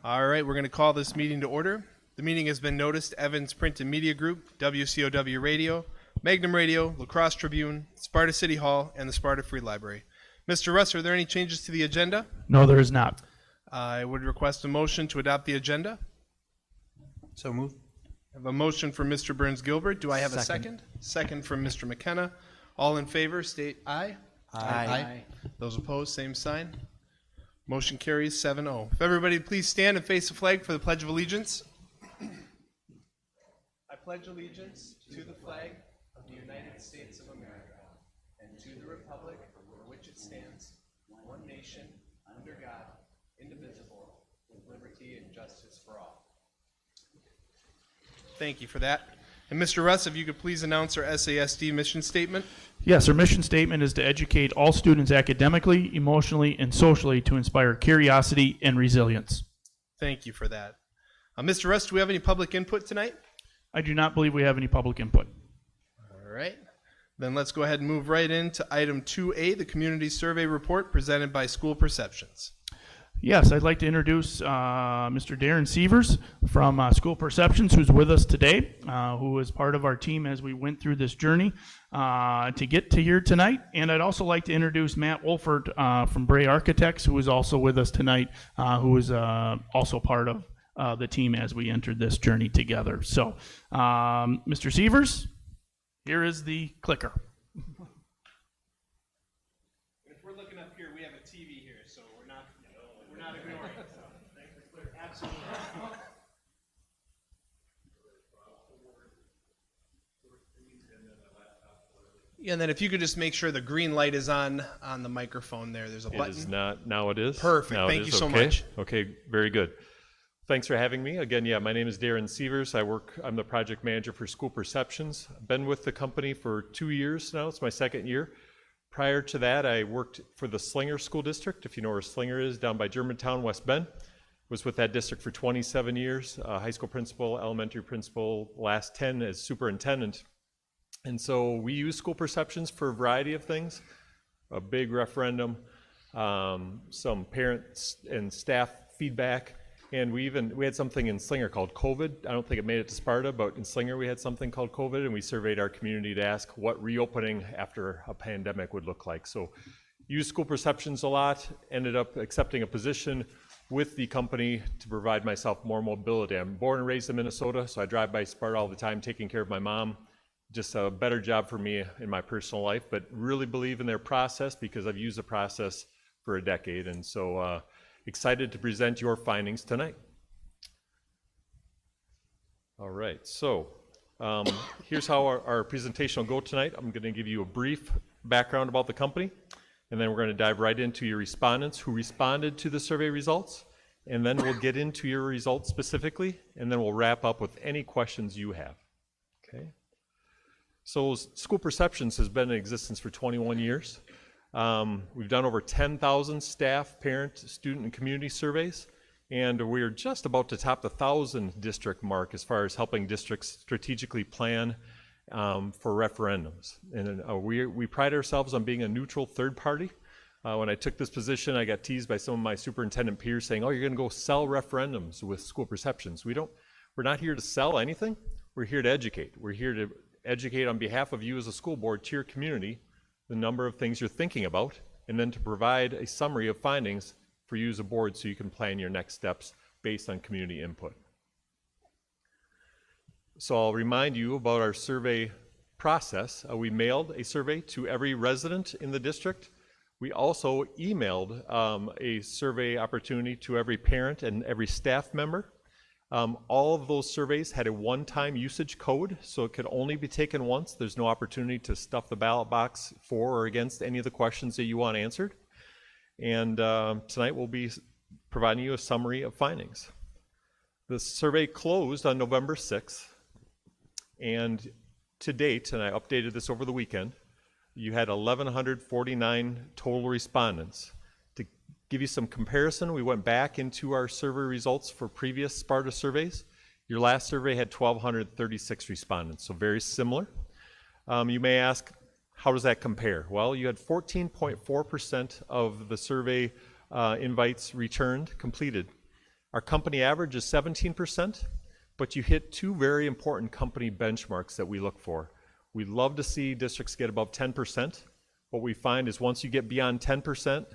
All right, we're going to call this meeting to order. The meeting has been noticed Evans Print and Media Group, WCOW Radio, Magnum Radio, La Crosse Tribune, Sparta City Hall, and the Sparta Free Library. Mr. Russ, are there any changes to the agenda? No, there is not. I would request a motion to adopt the agenda. So moved. I have a motion from Mr. Burns-Gilbert. Do I have a second? Second from Mr. McKenna. All in favor, state aye. Aye. Those opposed, same sign. Motion carries 7-0. If everybody please stand and face the flag for the Pledge of Allegiance. I pledge allegiance to the flag of the United States of America and to the republic for which it stands, one nation, under God, indivisible, with liberty and justice for all. Thank you for that. And Mr. Russ, if you could please announce our SASD mission statement. Yes, our mission statement is to educate all students academically, emotionally, and socially to inspire curiosity and resilience. Thank you for that. Mr. Russ, do we have any public input tonight? I do not believe we have any public input. All right. Then let's go ahead and move right into item 2A, the community survey report presented by School Perceptions. Yes, I'd like to introduce Mr. Darren Sievers from School Perceptions, who's with us today, who is part of our team as we went through this journey to get to here tonight. And I'd also like to introduce Matt Wolford from Bray Architects, who is also with us tonight, who is also part of the team as we entered this journey together. So, Mr. Sievers, here is the clicker. If we're looking up here, we have a TV here, so we're not ignoring it. So thanks for clear. Absolutely. Yeah, and then if you could just make sure the green light is on the microphone there. There's a button. It is not. Now it is. Perfect. Now Thank it you is. so Okay. much. Okay, very good. Thanks for having me. Again, my name is Darren Sievers. I'm the project manager for School Perceptions. I've been with the company for 2 years now. It's my second year. Prior to that, I worked for the Slinger School District, if you know where Slinger is, down by Germantown, West Bend. Was with that district for 27 years, high school principal, elementary principal, last 10 as superintendent. And so we use School Perceptions for a variety of things, a big referendum, some parents and staff feedback, and we had something in Slinger called COVID. I don't think it made it to Sparta, but in Slinger we had something called COVID, and we surveyed our community to ask what reopening after a pandemic would look like. So used School Perceptions a lot, ended up accepting a position with the company to provide myself more mobility. I'm born and raised in Minnesota, so I drive by Sparta all the time, taking care of my mom. Just a better job for me in my personal life, but really believe in their process because I've used the process for a decade, and so excited to present your findings tonight. All right, so here's how our presentation will go tonight. I'm going to give you a brief background about the company, and then we're going to dive right into your respondents who responded to the survey results, and then we'll get into your results specifically, and then we'll wrap up with any questions you have. Okay. So School Perceptions has been in existence for 21 years. We've done over 10,000 staff, parent, student, and community surveys, and we're just about to top the 1,000 district mark as far as helping districts strategically plan for referendums. And we pride ourselves on being a neutral third party. When I took this position, I got teased by some of my superintendent peers saying, "Oh, you're going to go sell referendums with School Perceptions." We're not here to sell anything. We're here to educate. We're here to educate on behalf of you as a school board to your community the number of things you're thinking about, and then to provide a summary of findings for you as a board so you can plan your next steps based on community input. So I'll remind you about our survey process. We mailed a survey to every resident in the district. We also emailed a survey opportunity to every parent and every staff member. All of those surveys had a one-time usage code, so it could only be taken once. There's no opportunity to stuff the ballot box for or against any of the questions that you want answered. And tonight we'll be providing you a summary of findings. The survey closed on November 6th, and to date, and I updated this over the weekend, you had 1,149 total respondents. Give you some comparison, we went back into our survey results for previous Sparta surveys. Your last survey had 1,236 respondents, so very similar. You may ask, how does that compare? Well, you had 14.4% of the survey invites returned, completed. Our company average is 17%, but you hit two very important company benchmarks that we look for. We love to see districts get above 10%. What we find is once you get beyond 10%,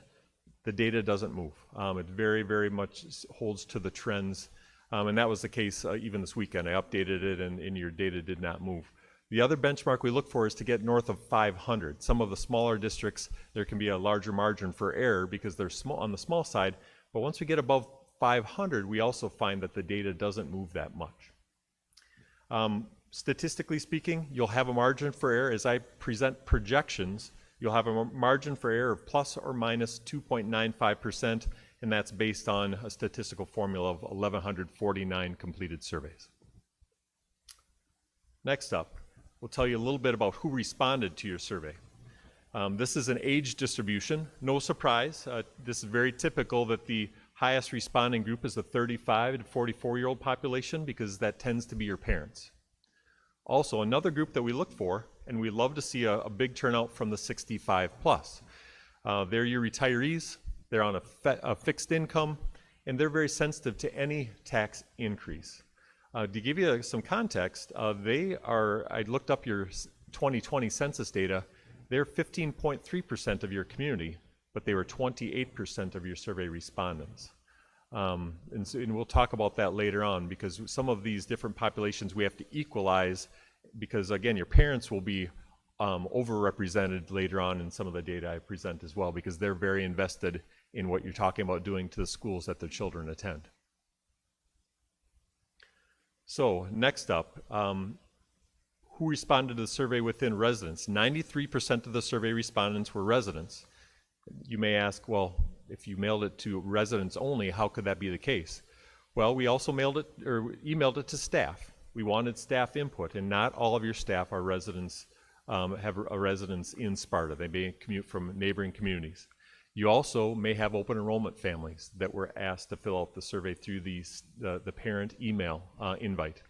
the data doesn't move. It very, very much holds to the trends. And that was the case even this weekend. I updated it and your data did not move. The other benchmark we look for is to get north of 500. Some of the smaller districts, there can be a larger margin for error because they're small on the small side. But once we get above 500, we also find that the data doesn't move that much. Statistically speaking, you'll have a margin for error. As I present projections, you'll have a margin for error of plus or minus 2.95%, and that's based on a statistical formula of 1,149 completed surveys. Next up, we'll tell you a little bit about who responded to your survey. This is an age distribution. No surprise, this is very typical that the highest responding group is the 35 to 44-year-old population because that tends to be your parents. Also, another group that we look for, and we love to see a big turnout from the 65 plus. They're your retirees, they're on a fixed income, and they're very sensitive to any tax increase. To give you some context, I looked up your 2020 census data, they're 15.3% of your community, but they were 28% of your survey respondents. And we'll talk about that later on because some of these different populations we have to equalize because again, your parents will be overrepresented later on in some of the data I present as well because they're very invested in what you're talking about doing to the schools that their children attend. So next up, who responded to the survey within residents? 93% of the survey respondents were residents. You may ask, well, if you mailed it to residents only, how could that be the case? Well, we also mailed it or emailed it to staff. We wanted staff input, and not all of your staff are residents, have a residence in Sparta. They may commute from neighboring communities. You also may have open enrollment families that were asked to fill out the survey through the parent email invite.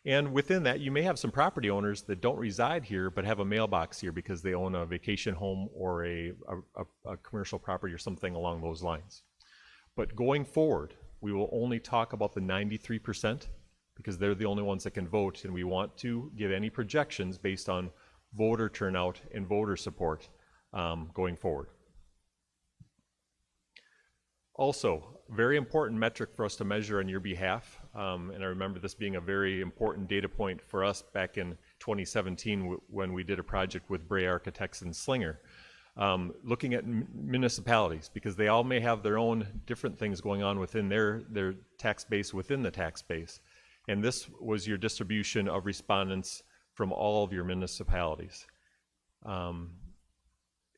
And within that, you may have some property owners that don't reside here but have a mailbox here because they own a vacation home or a commercial property or something along those lines. But going forward, we will only talk about the 93% because they're the only ones that can vote, and we want to give any projections based on voter turnout and voter support going forward. Also, very important metric for us to measure on your behalf, and I remember this being a very important data point for us back in 2017 when we did a project with Bray Architects and Slinger, looking at municipalities because they all may have their own different things going on within their tax base within the tax base. And this was your distribution of respondents from all of your municipalities.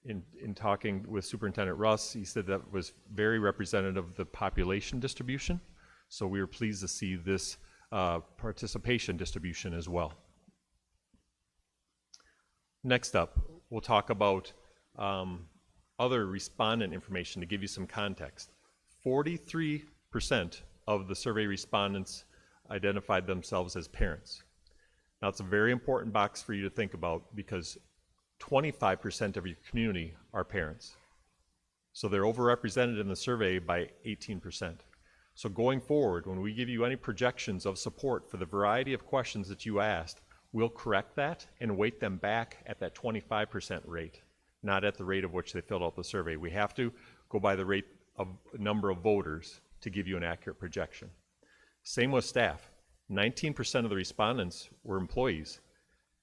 In talking with Superintendent Russ, he said that was very representative of the population distribution. So we were pleased to see this participation distribution as well. Next up, we'll talk about other respondent information to give you some context. 43% of the survey respondents identified themselves as parents. Now it's a very important box for you to think about because 25% of your community are parents. So they're overrepresented in the survey by 18%. So going forward, when we give you any projections of support for the variety of questions that you asked, we'll correct that and weight them back at that 25% rate, not at the rate of which they filled out the survey. We have to go by the rate of number of voters to give you an accurate projection. Same with staff. 19% of the respondents were employees.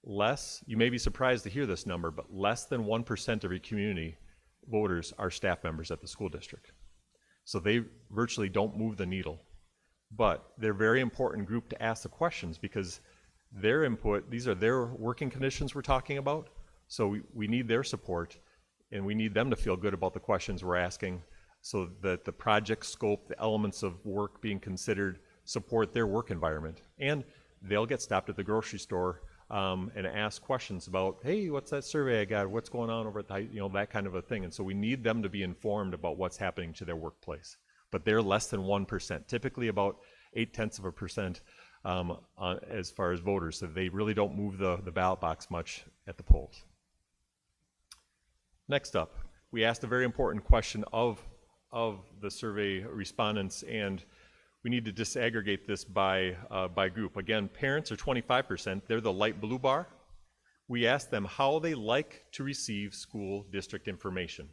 You may be surprised to hear this number, but less than 1% of your community voters are staff members at the school district. So they virtually don't move the needle. But they're a very important group to ask the questions because their input, these are their working conditions we're talking about. So we need their support and we need them to feel good about the questions we're asking so that the project scope, the elements of work being considered support their work environment. And they'll get stopped at the grocery store and ask questions about, hey, what's that survey I got? What's going on over at the, that kind of a thing. And so we need them to be informed about what's happening to their workplace. But they're less than 1%, typically about 0.8% as far as voters. So they really don't move the ballot box much at the polls. Next up, we asked a very important question of the survey respondents, and we need to disaggregate this by group. Again, parents are 25%. They're the light blue bar. We ask them how they like to receive school district information.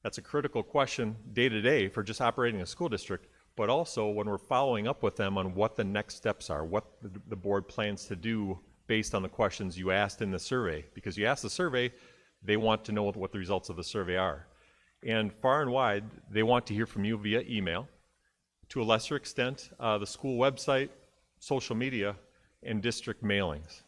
That's a critical question day to day for just operating a school district, but also when we're following up with them on what the next steps are, what the board plans to do based on the questions you asked in the survey. Because you ask the survey, they want to know what the results of the survey are. And far and wide, they want to hear from you via email, to a lesser extent, the school website, social media, and district mailings.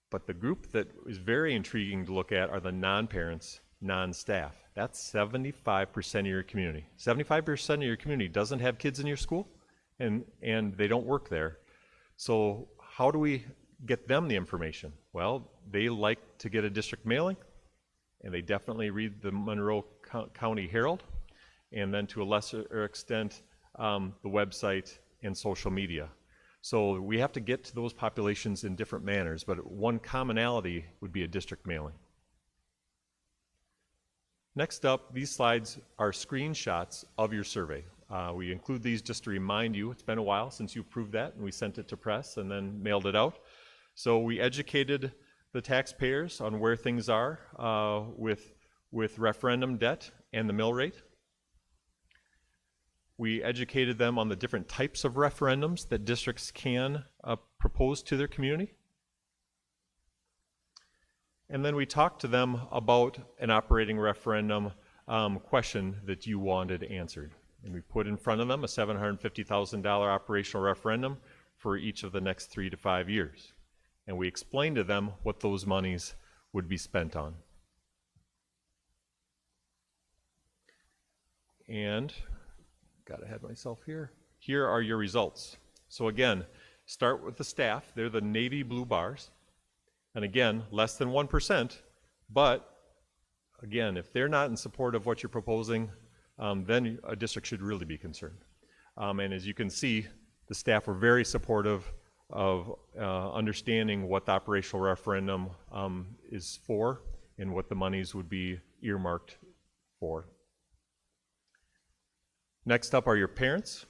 But the group that is very intriguing to look at are the non-parents, non-staff. That's 75% of your community. 75% of your community doesn't have kids in your school, and they don't work there. So how do we get them the information? Well, they like to get a district mailing, and they definitely read the Monroe County Herald, and then to a lesser extent, the website and social media. So we have to get to those populations in different manners, but one commonality would be a district mailing. Next up, these slides are screenshots of your survey. We include these just to remind you, it's been a while since you approved that, and we sent it to press and then mailed it out. So we educated the taxpayers on where things are with referendum debt and the mill rate. We educated them on the different types of referendums that districts can propose to their community. And then we talked to them about an operating referendum question that you wanted answered. And we put in front of them a $750,000 operational referendum for each of the next 3 to 5 years. And we explained to them what those monies would be spent on. And, got ahead of myself here. Here are your results. So again, start with the staff. They're the navy blue bars. And again, less than 1%, but again, if they're not in support of what you're proposing, then a district should really be concerned. And as you can see, the staff were very supportive of understanding what the operational referendum is for and what the monies would be earmarked for. Next up are your parents.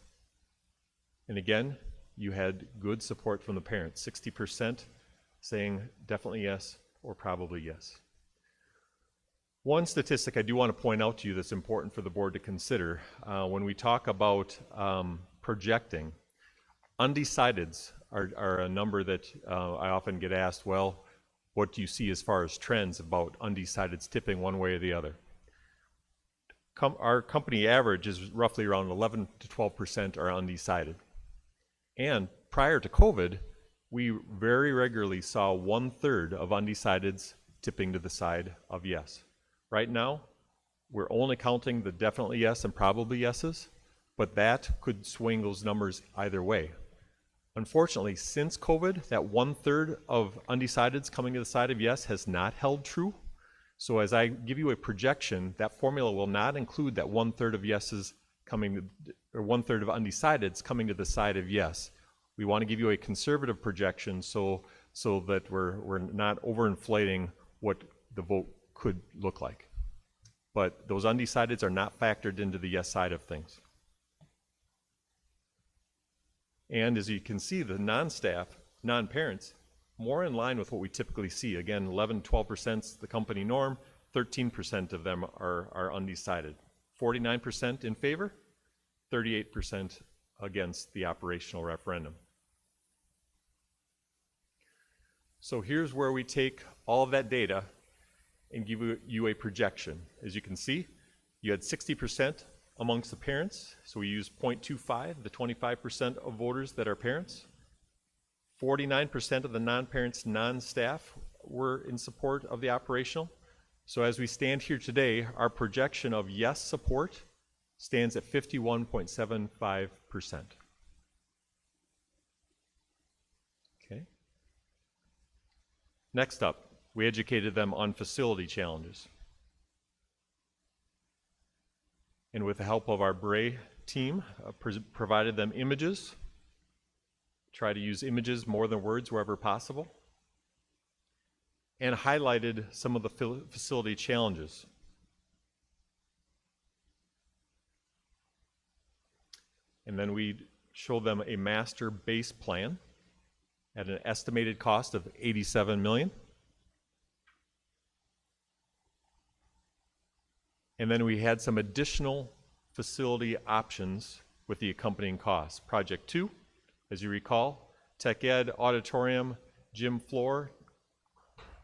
And again, you had good support from the parents, 60% saying definitely yes or probably yes. One statistic I do want to point out to you that's important for the board to consider when we talk about projecting, undecideds are a number that I often get asked, well, what do you see as far as trends about undecideds tipping one way or the other? Our company average is roughly around 11 to 12% are undecided. And prior to COVID, we very regularly saw 1/3 of undecideds tipping to the side of yes. Right now, we're only counting the definitely yes and probably yeses, but that could swing those numbers either way. Unfortunately, since COVID, that 1/3 of undecideds coming to the side of yes has not held true. So as I give you a projection, that formula will not include that 1/3 of yeses coming, or 1/3 of undecideds coming to the side of yes. We want to give you a conservative projection so that we're not overinflating what the vote could look like. But those undecideds are not factored into the yes side of things. And as you can see, the non-staff, non-parents, more in line with what we typically see. Again, 11, 12% is the company norm, 13% of them are undecided. 49% in favor, 38% against the operational referendum. So here's where we take all of that data and give you a projection. As you can see, you had 60% amongst the parents, so we use 0.25, the 25% of voters that are parents. 49% of the non-parents, non-staff were in support of the operational. So as we stand here today, our projection of yes support stands at 51.75%. Okay. Next up, we educated them on facility challenges. And with the help of our Bray team, provided them images. Try to use images more than words wherever possible. And highlighted some of the facility challenges. and then we show them a master base plan at an estimated cost of $87 million. And then we had some additional facility options with the accompanying costs. Project 2, as you recall, Tech Ed, auditorium, gym floor,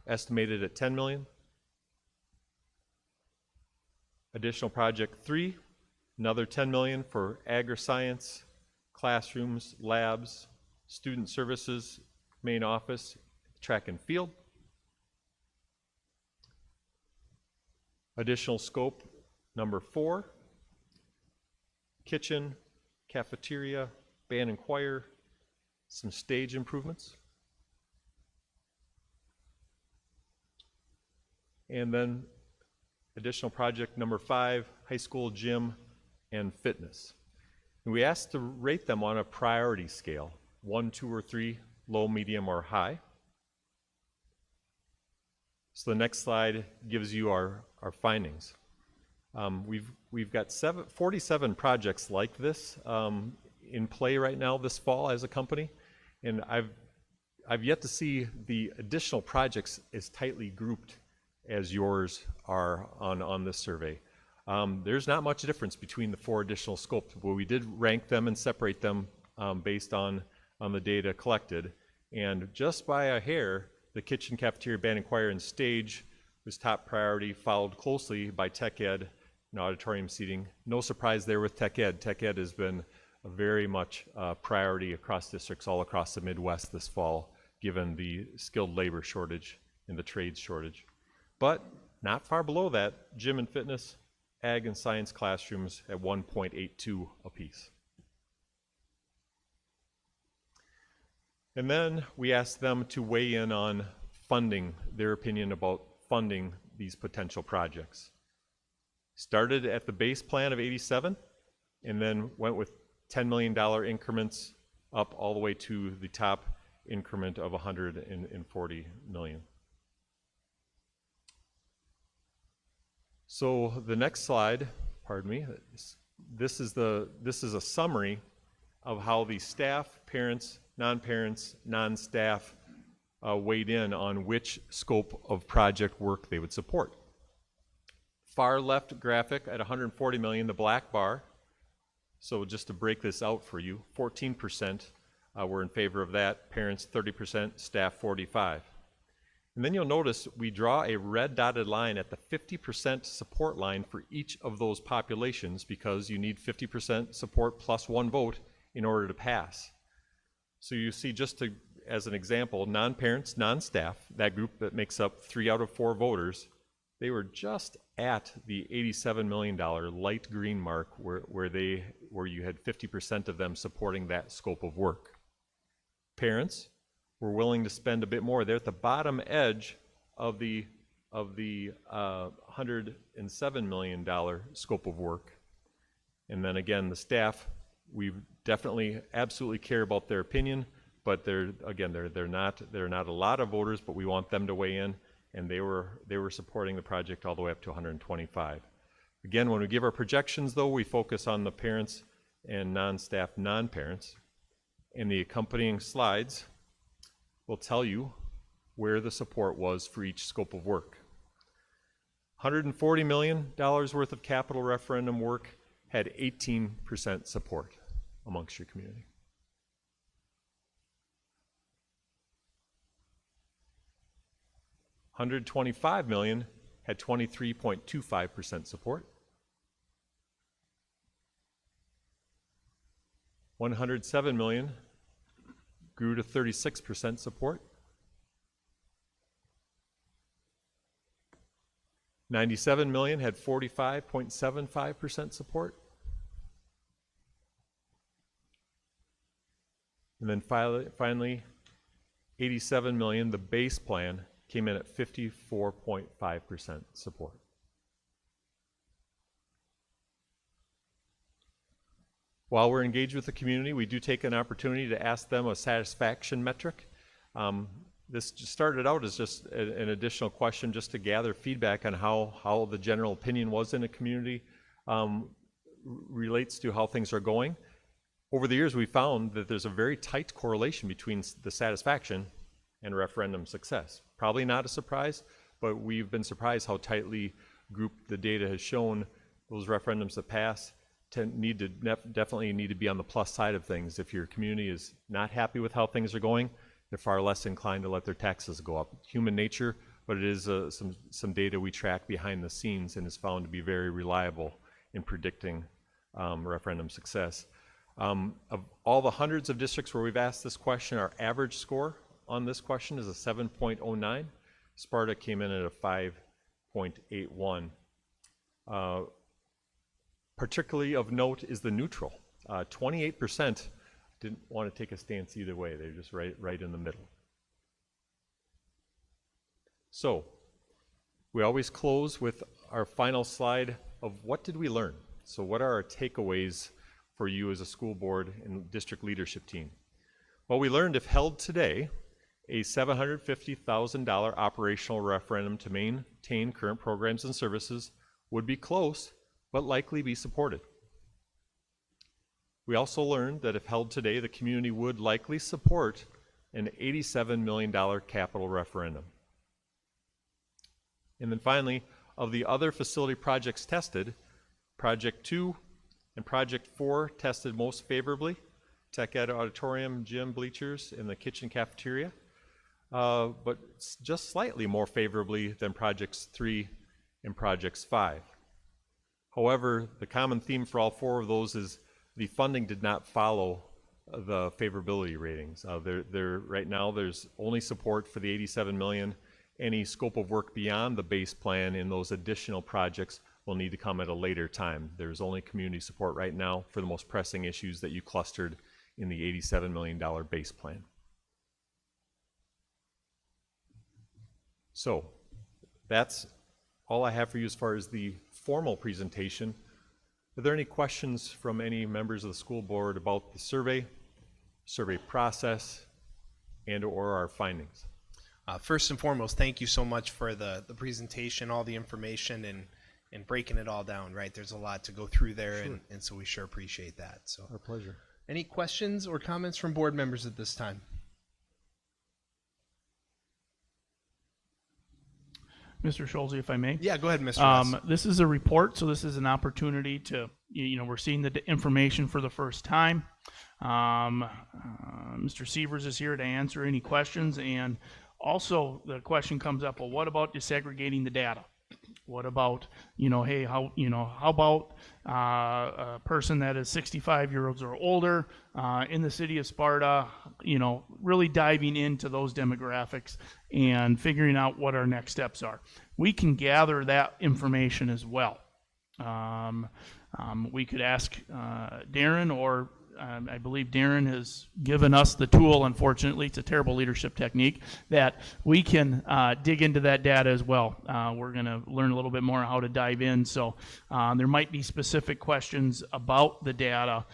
estimated at $10 million. Additional Project 3, another $10 million for agri-science, classrooms, labs, student services, main office, track and field. Additional scope number 4, kitchen, cafeteria, band and choir, some stage improvements. And then additional project number 5, high school gym and fitness. And we asked to rate them on a priority scale, 1, 2, or 3, low, medium, or high. So the next slide gives you our findings. We've got 47 projects like this in play right now this fall as a company, and I've yet to see the additional projects as tightly grouped as yours are on this survey. There's not much difference between the 4 additional scopes, but we did rank them and separate them based on the data collected, and just by a hair, the kitchen, cafeteria, band and choir, and stage was top priority, followed closely by Tech Ed and auditorium seating. No surprise there with Tech Ed. Tech Ed has been a very much priority across districts all across the Midwest this fall, given the skilled labor shortage and the trades shortage. But not far below that, gym and fitness, ag and science classrooms at 1.82 apiece. And then we asked them to weigh in on funding, their opinion about funding these potential projects. Started at the base plan of 87 and then went with $10 million increments up all the way to the top increment of $140 million. So the next slide, pardon me, this is a summary of how the staff, parents, non-parents, non-staff weighed in on which scope of project work they would support. Far left graphic at $140 million, the black bar. So just to break this out for you, 14% were in favor of that, parents 30%, staff 45%. And then you'll notice we draw a red dotted line at the 50% support line for each of those populations because you need 50% support plus 1 vote in order to pass. So you see, as an example, non-parents, non-staff, that group that makes up 3 out of 4 voters, they were just at the $87 million light green mark where you had 50% of them supporting that scope of work. Parents were willing to spend a bit more. They're at the bottom edge of the $107 million scope of work. And then again, the staff, we definitely absolutely care about their opinion, but they're not a lot of voters, but we want them to weigh in, and they were supporting the project all the way up to 125. Again, when we give our projections though, we focus on the parents and non-staff non-parents, and the accompanying slides will tell you where the support was for each scope of work. $140 million worth of capital referendum work had 18% support amongst your community. $125 million had 23.25% support. $107 million grew to 36% support. $97 million had 45.75% support. And then finally, $87 million, the base plan, came in at 54.5% support. While we're engaged with the community, we do take an opportunity to ask them a satisfaction metric. This just started out as just an additional question just to gather feedback on how the general opinion was in a community relates to how things are going. over the years, we found that there's a very tight correlation between the satisfaction and referendum success. Probably not a surprise, but we've been surprised how tightly grouped the data has shown. Those referendums that pass definitely need to be on the plus side of things. If your community is not happy with how things are going, they're far less inclined to let their taxes go up. Human nature, but it is some data we track behind the scenes and is found to be very reliable in predicting referendum success. Of all the hundreds of districts where we've asked this question, our average score on this question is a 7.09. Sparta came in at a 5.81. Particularly of note is the neutral. 28% didn't want to take a stance either way. They're just right in the middle. So we always close with our final slide of what did we learn? So what are our takeaways for you as a school board and district leadership team? Well, we learned if held today, a $750,000 operational referendum to maintain current programs and services would be close, but likely be supported. We also learned that if held today, the community would likely support an $87 million capital referendum. And then finally, of the other facility projects tested, Project 2 and Project 4 tested most favorably. Tech Ed auditorium, gym, bleachers, and the kitchen cafeteria, but just slightly more favorably than Projects 3 and Projects 5. However, the common theme for all four of those is the funding did not follow the favorability ratings. Right now, there's only support for the 87 million. Any scope of work beyond the base plan in those additional projects will need to come at a later time. There's only community support right now for the most pressing issues that you clustered in the $87 million base plan. So that's all I have for you as far as the formal presentation. Are there any questions from any members of the school board about the survey process, and or our findings? First and foremost, thank you so much for the presentation, all the information, and breaking it all down, right? There's a lot to go through there, Sure. and so we sure appreciate that. So, Our pleasure. any questions or comments from board members at this time? Mr. Schulze, if I may. Yeah, go ahead, Mr. Russ. This is a report, so this is an opportunity to, we're seeing the information for the first time. Mr. Sievers is here to answer any questions, and also the question comes up, well, what about disaggregating the data? What about, hey, how about a person that is 65 years old or older in the city of Sparta, really diving into those demographics and figuring out what our next steps are. We can gather that information as well. We could ask Darren, or I believe Darren has given us the tool. Unfortunately, it's a terrible leadership technique that we can dig into that data as well. We're going to learn a little bit more how to dive in. So there might be specific questions about the data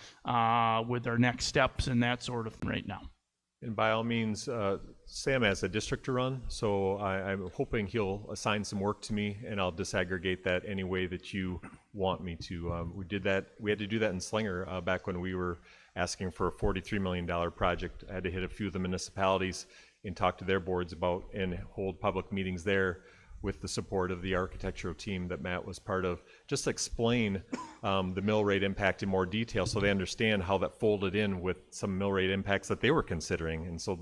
with our next steps and that sort of thing right now. And by all means, Sam has a district to run, so I'm hoping he'll assign some work to me, and I'll disaggregate that any way that you want me to. We had to do that in Slinger back when we were asking for a $43 million project. I had to hit a few of the municipalities and talk to their boards about and hold public meetings there with the support of the architectural team that Matt was part of, just to explain the mill rate impact in more detail so they understand how that folded in with some mill rate impacts that they were considering. And so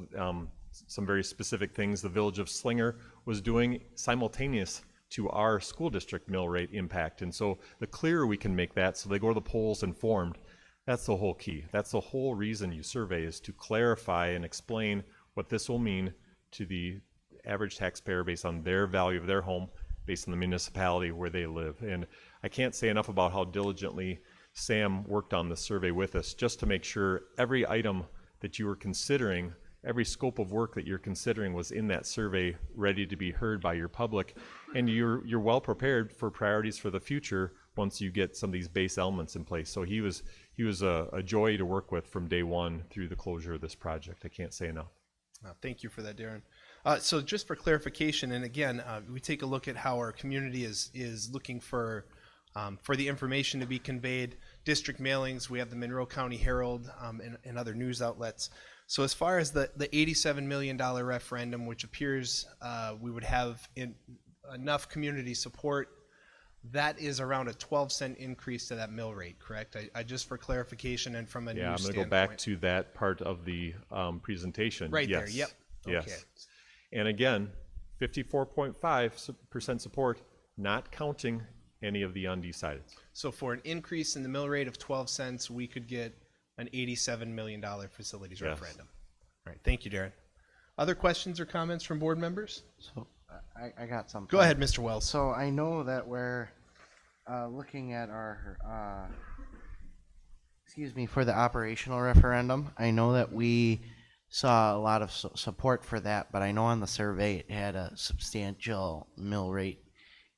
some very specific things the village of Slinger was doing simultaneous to our school district mill rate impact. And so the clearer we can make that so they go to the polls informed, that's the whole key. That's the whole reason you survey, is to clarify and explain what this will mean to the average taxpayer based on their value of their home, based on the municipality where they live. And I can't say enough about how diligently Sam worked on the survey with us, just to make sure every item that you were considering, every scope of work that you're considering was in that survey, ready to be heard by your public. And you're well prepared for priorities for the future once you get some of these base elements in place. So he was a joy to work with from day one through the closure of this project. I can't say enough. Thank you for that, Darren. So just for clarification, and again, we take a look at how our community is looking for the information to be conveyed. district mailings. We have the Monroe County Herald and other news outlets. So as far as the $87 million referendum, which appears we would have enough community support, that is around a 12-cent increase to that mill rate, correct? I just for clarification and from a Yeah, I'm news going to go standpoint. back to that part of the presentation. Right Yes. there, yep. Yes. Okay. And again, 54.5% support, not counting any of the undecided. So for an increase in the mill rate of 12 cents, we could get an $87 million facilities Yes. referendum. All right, thank you, Darren. Other questions or comments from board members? So I got something. Go ahead, Mr. Wells. So I know that we're looking at our, for the operational referendum. I know that we saw a lot of support for that, but I know on the survey it had a substantial mill rate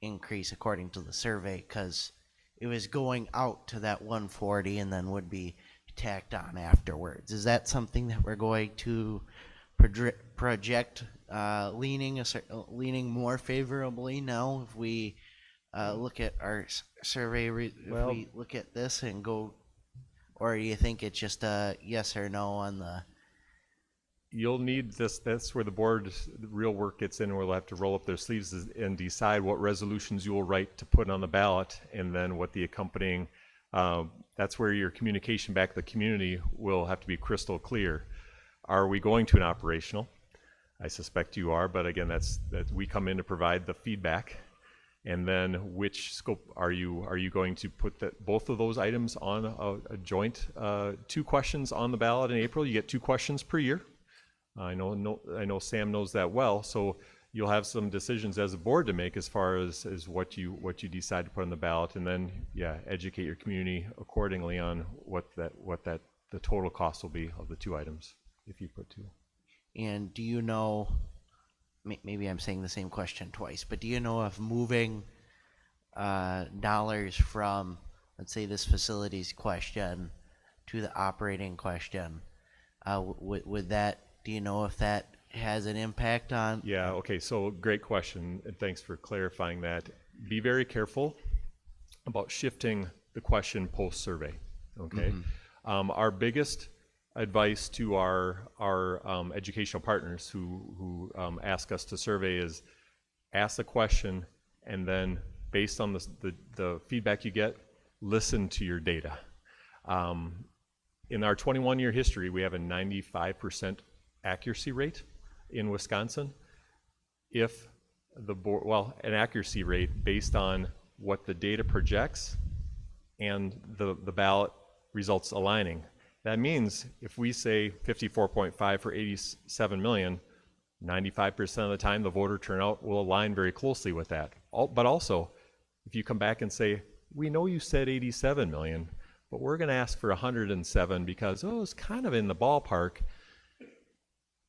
increase according to the survey because it was going out to that 140 and then would be tacked on afterwards. Is that something that we're going to project leaning more favorably now if we look at our survey, if we look at this and go, or do you think it's just a yes or no on the? You'll need this, that's where the real work gets in, where they'll have to roll up their sleeves and decide what resolutions you will write to put on the ballot, and then what the accompanying, that's where your communication back to the community will have to be crystal clear. Are we going to an operational? I suspect you are, but again, that we come in to provide the feedback. And then which scope are you going to put both of those items on a joint 2 questions on the ballot in April? You get 2 questions per year. I know Sam knows that well, so you'll have some decisions as a board to make as far as what you decide to put on the ballot, and then educate your community accordingly on what the total cost will be of the 2 items if you put 2. And do you know, maybe I'm saying the same question twice, but do you know if moving dollars from, let's say, this facilities question to the operating question, would that, do you know if that has an impact on? Yeah, okay, so great question, and thanks for clarifying that. Be very careful about shifting the question post-survey, okay? Mm-hmm. Our biggest advice to our educational partners who ask us to survey is ask the question, and then based on the feedback you get, listen to your data. In our 21-year history, we have a 95% accuracy rate in Wisconsin. If the board, an accuracy rate based on what the data projects and the ballot results aligning. That means if we say 54.5 for 87 million, 95% of the time the voter turnout will align very closely with that. But also, if you come back and say, we know you said 87 million, but we're going to ask for 107 because, it's kind of in the ballpark,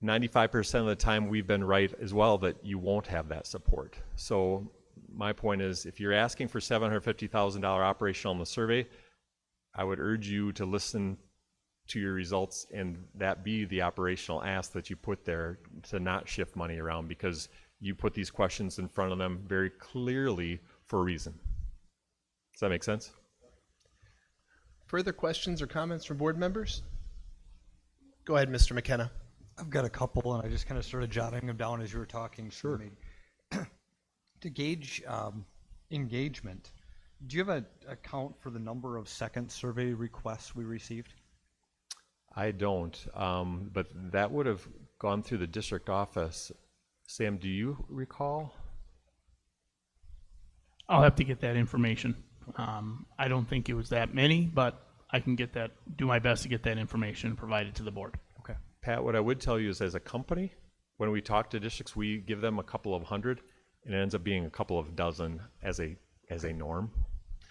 95% of the time we've been right as well that you won't have that support. So my point is, if you're asking for $750,000 operational on the survey, I would urge you to listen to your results and that be the operational ask that you put there, to not shift money around, because you put these questions in front of them very clearly for a reason. Does that make sense? Further questions or comments from board members? Go ahead, Mr. McKenna. I've got a couple, and I just kind of started jotting them down as you were talking. Sure. To gauge engagement, do you have a count for the number of second survey requests we received? I don't, but that would have gone through the district office. Sam, do you recall? I'll have to get that information. I don't think it was that many, but I can do my best to get that information and provide it to the board. Okay. Pat, what I would tell you is, as a company, when we talk to districts, we give them a couple of hundred, and it ends up being a couple of dozen as a norm.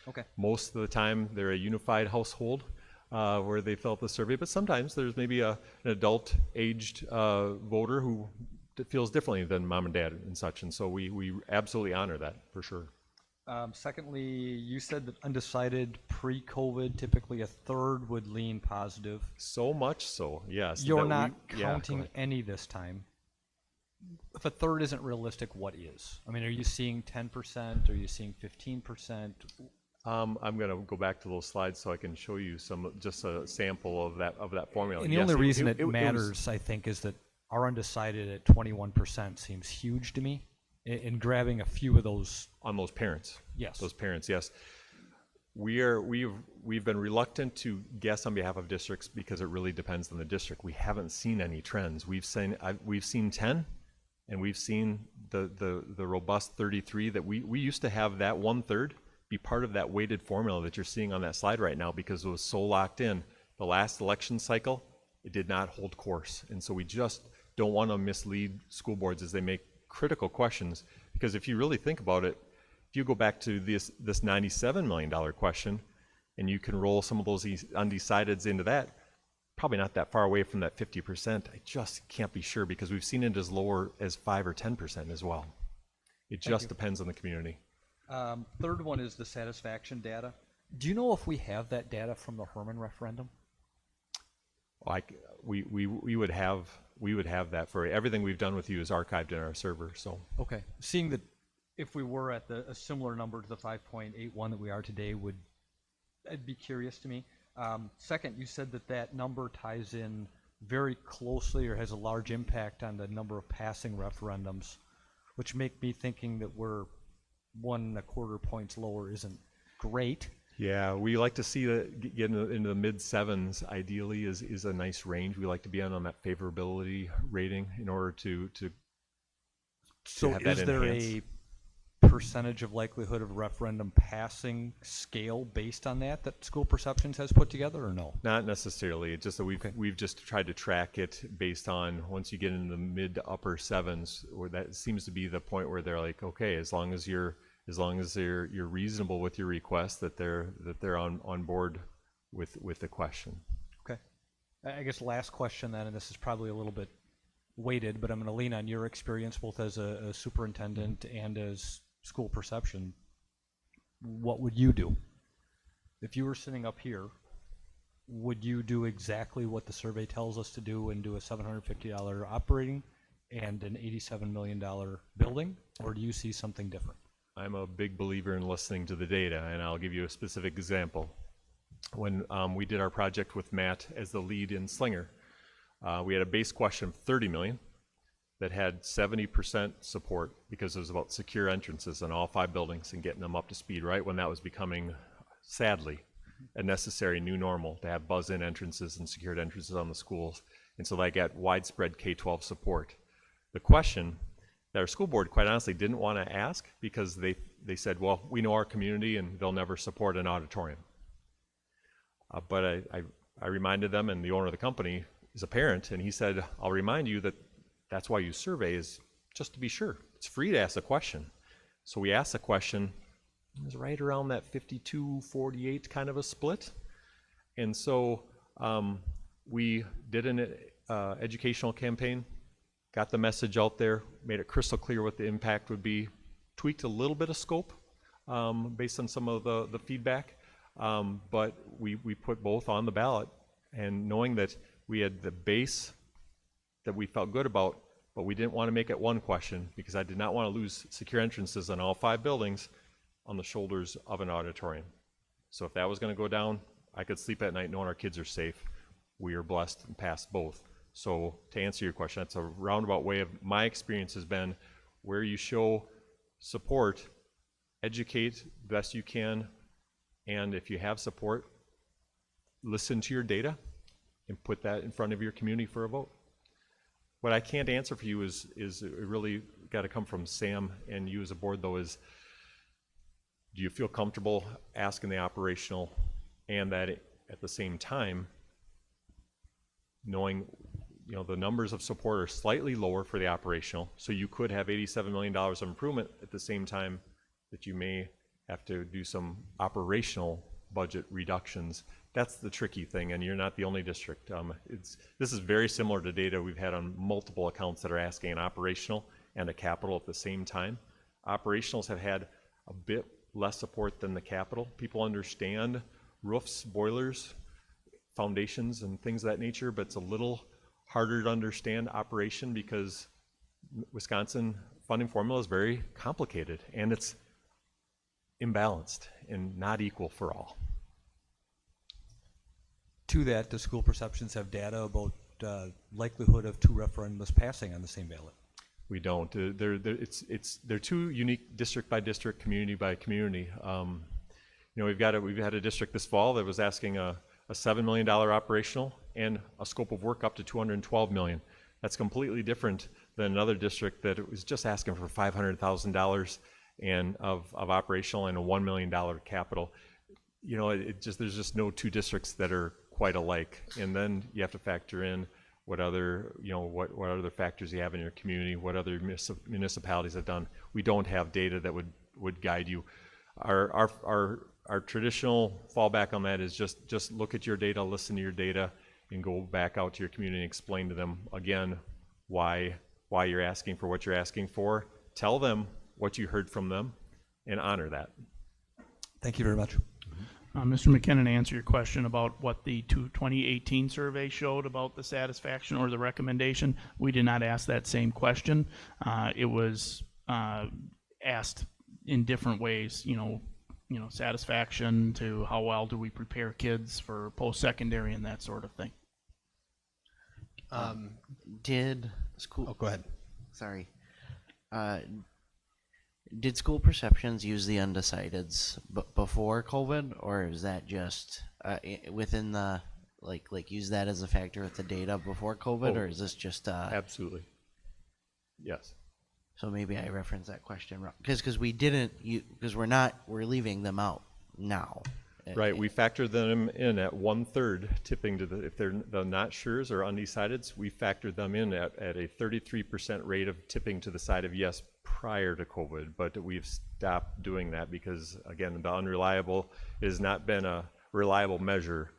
Okay. Most of the time, they're a unified household where they fill out the survey, but sometimes there's maybe an adult-aged voter who feels differently than mom and dad and such, and so we absolutely honor that for sure. Secondly, you said that undecided pre-COVID, typically a third would lean positive. So much so, yes. You're that not go counting ahead. any this time. If a third isn't realistic, what is? I mean, are you seeing 10%? Are you seeing 15%? I'm going to go back to those slides so I can show you just a sample of that formula. And the Yes, only reason it was- matters, I think, is that our undecided at 21% seems huge to me. In grabbing a few of those, on those parents. yes. Those parents, yes. We've been reluctant to guess on behalf of districts because it really depends on the district. We haven't seen any trends. We've seen 10, and we've seen the robust 33 that we used to have that 1/3 be part of that weighted formula that you're seeing on that slide right now because it was so locked in. The last election cycle, it did not hold course, and so we just don't want to mislead school boards as they make critical questions, because if you really think about it, if you go back to this $97 million question and you can roll some of those undecideds into that, probably not that far away from that 50%. I just can't be sure because we've seen it as lower as 5 or 10% as well. It just depends on the community. Third one is the satisfaction data. Do you know if we have that data from the Herman referendum? We would have that for everything we've done with you is archived in our server. So Okay. Seeing that if we were at a similar number to the 5.81 that we are today, it'd be curious to me. Second, you said that number ties in very closely or has a large impact on the number of passing referendums, which make me thinking that we're 1.25 points lower isn't great. yeah, we like to see that get into the mid 7s. Ideally, is a nice range. We like to be on that favorability rating in order to So have that is there enhanced. a percentage of likelihood of referendum passing scale based on that School Perceptions has put together, or no? Not necessarily. It's just that we've just tried to track it based on once you get into the mid to upper 7s, where that seems to be the point where they're like, okay, as long as you're reasonable with your request, that they're on board with the question. Okay. I guess last question then, and this is probably a little bit weighted, but I'm going to lean on your experience both as a superintendent and as school perception. What would you do? If you were sitting up here, would you do exactly what the survey tells us to do and do a $750 operating and an $87 million building, or do you see something different? I'm a big believer in listening to the data, and I'll give you a specific example. When we did our project with Matt as the lead in Slinger, we had a base question of 30 million that had 70% support because it was about secure entrances in all 5 buildings and getting them up to speed right when that was becoming, sadly, a necessary new normal to have buzz-in entrances and secured entrances on the schools. And so they got widespread K-12 support. The question that our school board, quite honestly, didn't want to ask because they said, well, we know our community and they'll never support an auditorium. But I reminded them, and the owner of the company is a parent, and he said, I'll remind you that that's why you survey, is just to be sure. It's free to ask a question. So we asked the question. It was right around that 52-48 kind of a split. And so we did an educational campaign, got the message out there, made it crystal clear what the impact would be, tweaked a little bit of scope based on some of the feedback, but we put both on the ballot, and knowing that we had the base that we felt good about, but we didn't want to make it one question because I did not want to lose secure entrances on all 5 buildings on the shoulders of an auditorium. So if that was going to go down, I could sleep at night knowing our kids are safe. We are blessed and passed both. So to answer your question, that's a roundabout way of my experience has been where you show support, educate the best you can, and if you have support, listen to your data and put that in front of your community for a vote. What I can't answer for you is it really got to come from Sam and you as a board, though, is do you feel comfortable asking the operational and that at the same time knowing the numbers of support are slightly lower for the operational, so you could have $87 million of improvement at the same time that you may have to do some operational budget reductions. That's the tricky thing, and you're not the only district. This is very similar to data we've had on multiple accounts that are asking an operational and a capital at the same time. Operationals have had a bit less support than the capital. People understand roofs, boilers, foundations, and things of that nature, but it's a little harder to understand operation because Wisconsin funding formula is very complicated, and it's imbalanced and not equal for all. To that, do school perceptions have data about likelihood of two referendums passing on the same ballot? We don't. They're two unique district by district, community by community. You know, we've had a district this fall that was asking a $7 million operational and a scope of work up to $212 million. That's completely different than another district that was just asking for $500,000 and of operational and a $1 million capital. You know, there's just no two districts that are quite alike. And then you have to factor in what other factors you have in your community, what other municipalities have done. We don't have data that would guide you. Our traditional fallback on that is just look at your data, listen to your data, and go back out to your community and explain to them again why you're asking for what you're asking for. Tell them what you heard from them and honor that. Thank you very much. Mr. McKinnon, to answer your question about what the 2018 survey showed about the satisfaction or the recommendation, we did not ask that same question. It was asked in different ways, you know, satisfaction to how well do we prepare kids for post-secondary and that sort of thing. Did school? Oh, go ahead. Sorry. Did school perceptions use the undecideds before COVID, or is that just within the like use that as a factor with the data before COVID, or is this just Absolutely. Yes. So maybe I referenced that question wrong because we didn't we're leaving them out now. Right, we factor them in at 1/3 tipping to if they're the not sures or undecideds, we factor them in at a 33% rate of tipping to the side of yes prior to COVID, but we've stopped doing that because again, the unreliable has not been a reliable measure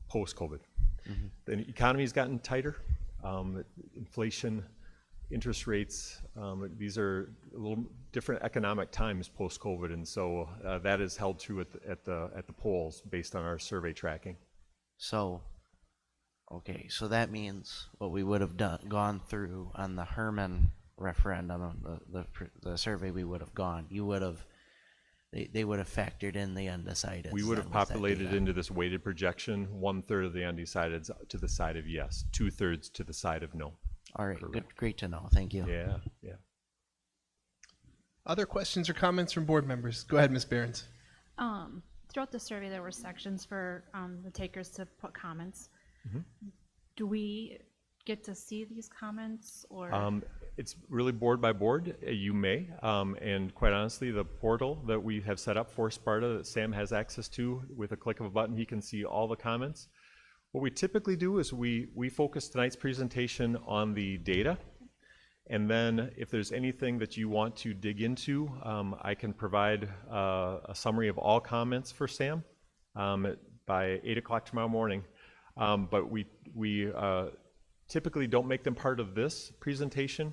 post-COVID. Mm-hmm. The economy's gotten tighter, inflation, interest rates, these are a little different economic times post-COVID, and so that is held true at the polls based on our survey tracking. So, okay, so that means what we would have gone through on the Herman referendum, the survey we would have gone, they would have factored in the undecideds. We would have populated into this weighted projection 1/3 of the undecideds to the side of yes, 2/3 to the side of no. All right, Correct. good, great to know. Thank you. Yeah. Other questions or comments from board members? Go ahead, Ms. Behrens. Throughout the survey, there were sections for the takers to put comments. Mm-hmm. Do we get to see these comments, or? It's really board by board. You may, and quite honestly, the portal that we have set up for Sparta that Sam has access to, with a click of a button, he can see all the comments. What we typically do is we focus tonight's presentation on the data, and then if there's anything that you want to dig into, I can provide a summary of all comments for Sam by 8 o'clock tomorrow morning. But we typically don't make them part of this presentation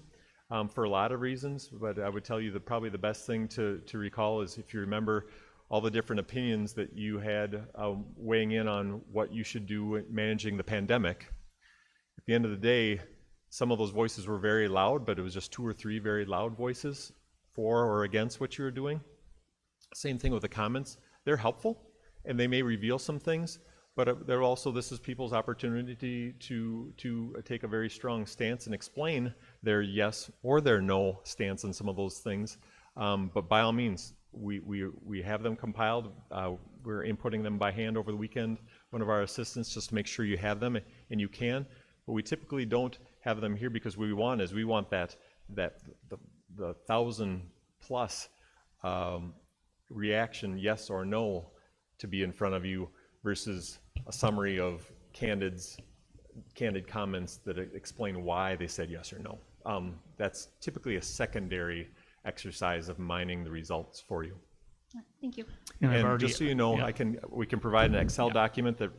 for a lot of reasons, but I would tell you that probably the best thing to recall is if you remember all the different opinions that you had weighing in on what you should do managing the pandemic. At the end of the day, some of those voices were very loud, but it was just 2 or 3 very loud voices for or against what you were doing. Same thing with the comments. They're helpful, and they may reveal some things, but they're also, this is people's opportunity to take a very strong stance and explain their yes or their no stance on some of those things. But by all means, we have them compiled. We're inputting them by hand over the weekend. One of our assistants just to make sure you have them, and you can. But we typically don't have them here because what we want is the 1,000+ reaction, yes or no, to be in front of you versus a summary of candid comments that explain why they said yes or no. That's typically a secondary exercise of mining the results for you. Thank you. And just so you know, yeah. we can provide an Excel document that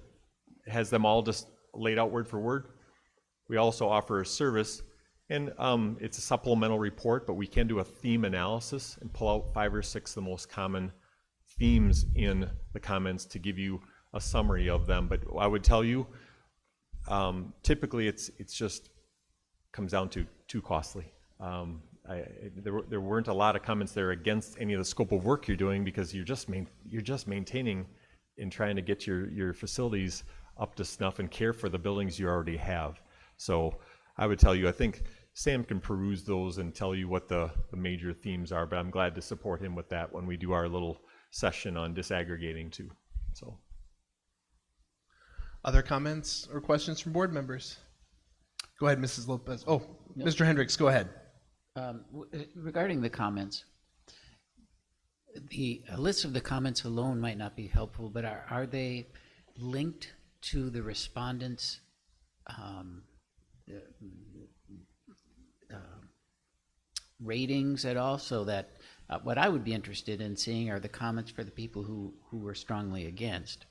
has them all just laid out word for word. We also offer a service, and it's a supplemental report, but we can do a theme analysis and pull out 5 or 6 of the most common themes in the comments to give you a summary of them. But I would tell you, typically it's just comes down to too costly. there weren't a lot of comments there against any of the scope of work you're doing, because you're just maintaining and trying to get your facilities up to snuff and care for the buildings you already have. So I would tell you, I think Sam can peruse those and tell you what the major themes are, but I'm glad to support him with that when we do our little session on disaggregating too. So, Other comments or questions from board members? Go ahead, Mrs. Lopez. Oh, No. Mr. Hendricks, go ahead. Regarding the comments, a list of the comments alone might not be helpful, but are they linked to the respondents' ratings at all, so that what I would be interested in seeing are the comments for the people who were strongly against,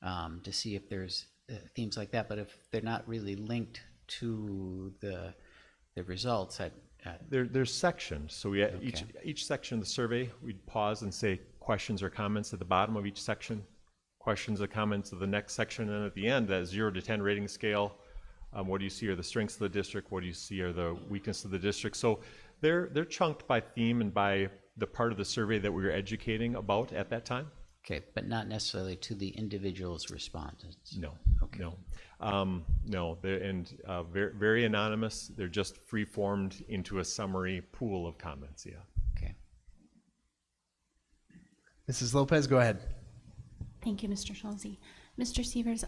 to see if there's themes like that. But if they're not really linked to the results, there's sections. So we each section of the survey, we'd pause and say questions or comments at the bottom of each section, questions or comments of the next section, and at the end, that 0 to 10 rating scale. What do you see are the strengths of the district? What do you see are the weaknesses of the district? So they're chunked by theme and by the part of the survey that we were educating about at that time. okay, but not necessarily to the individual's respondents. No, Okay. no. They're very, very anonymous. They're just free-formed into a summary pool of comments. Yeah. Okay. Mrs. Lopez, go ahead. Thank you, Mr. Schulze. Mr. Sievers,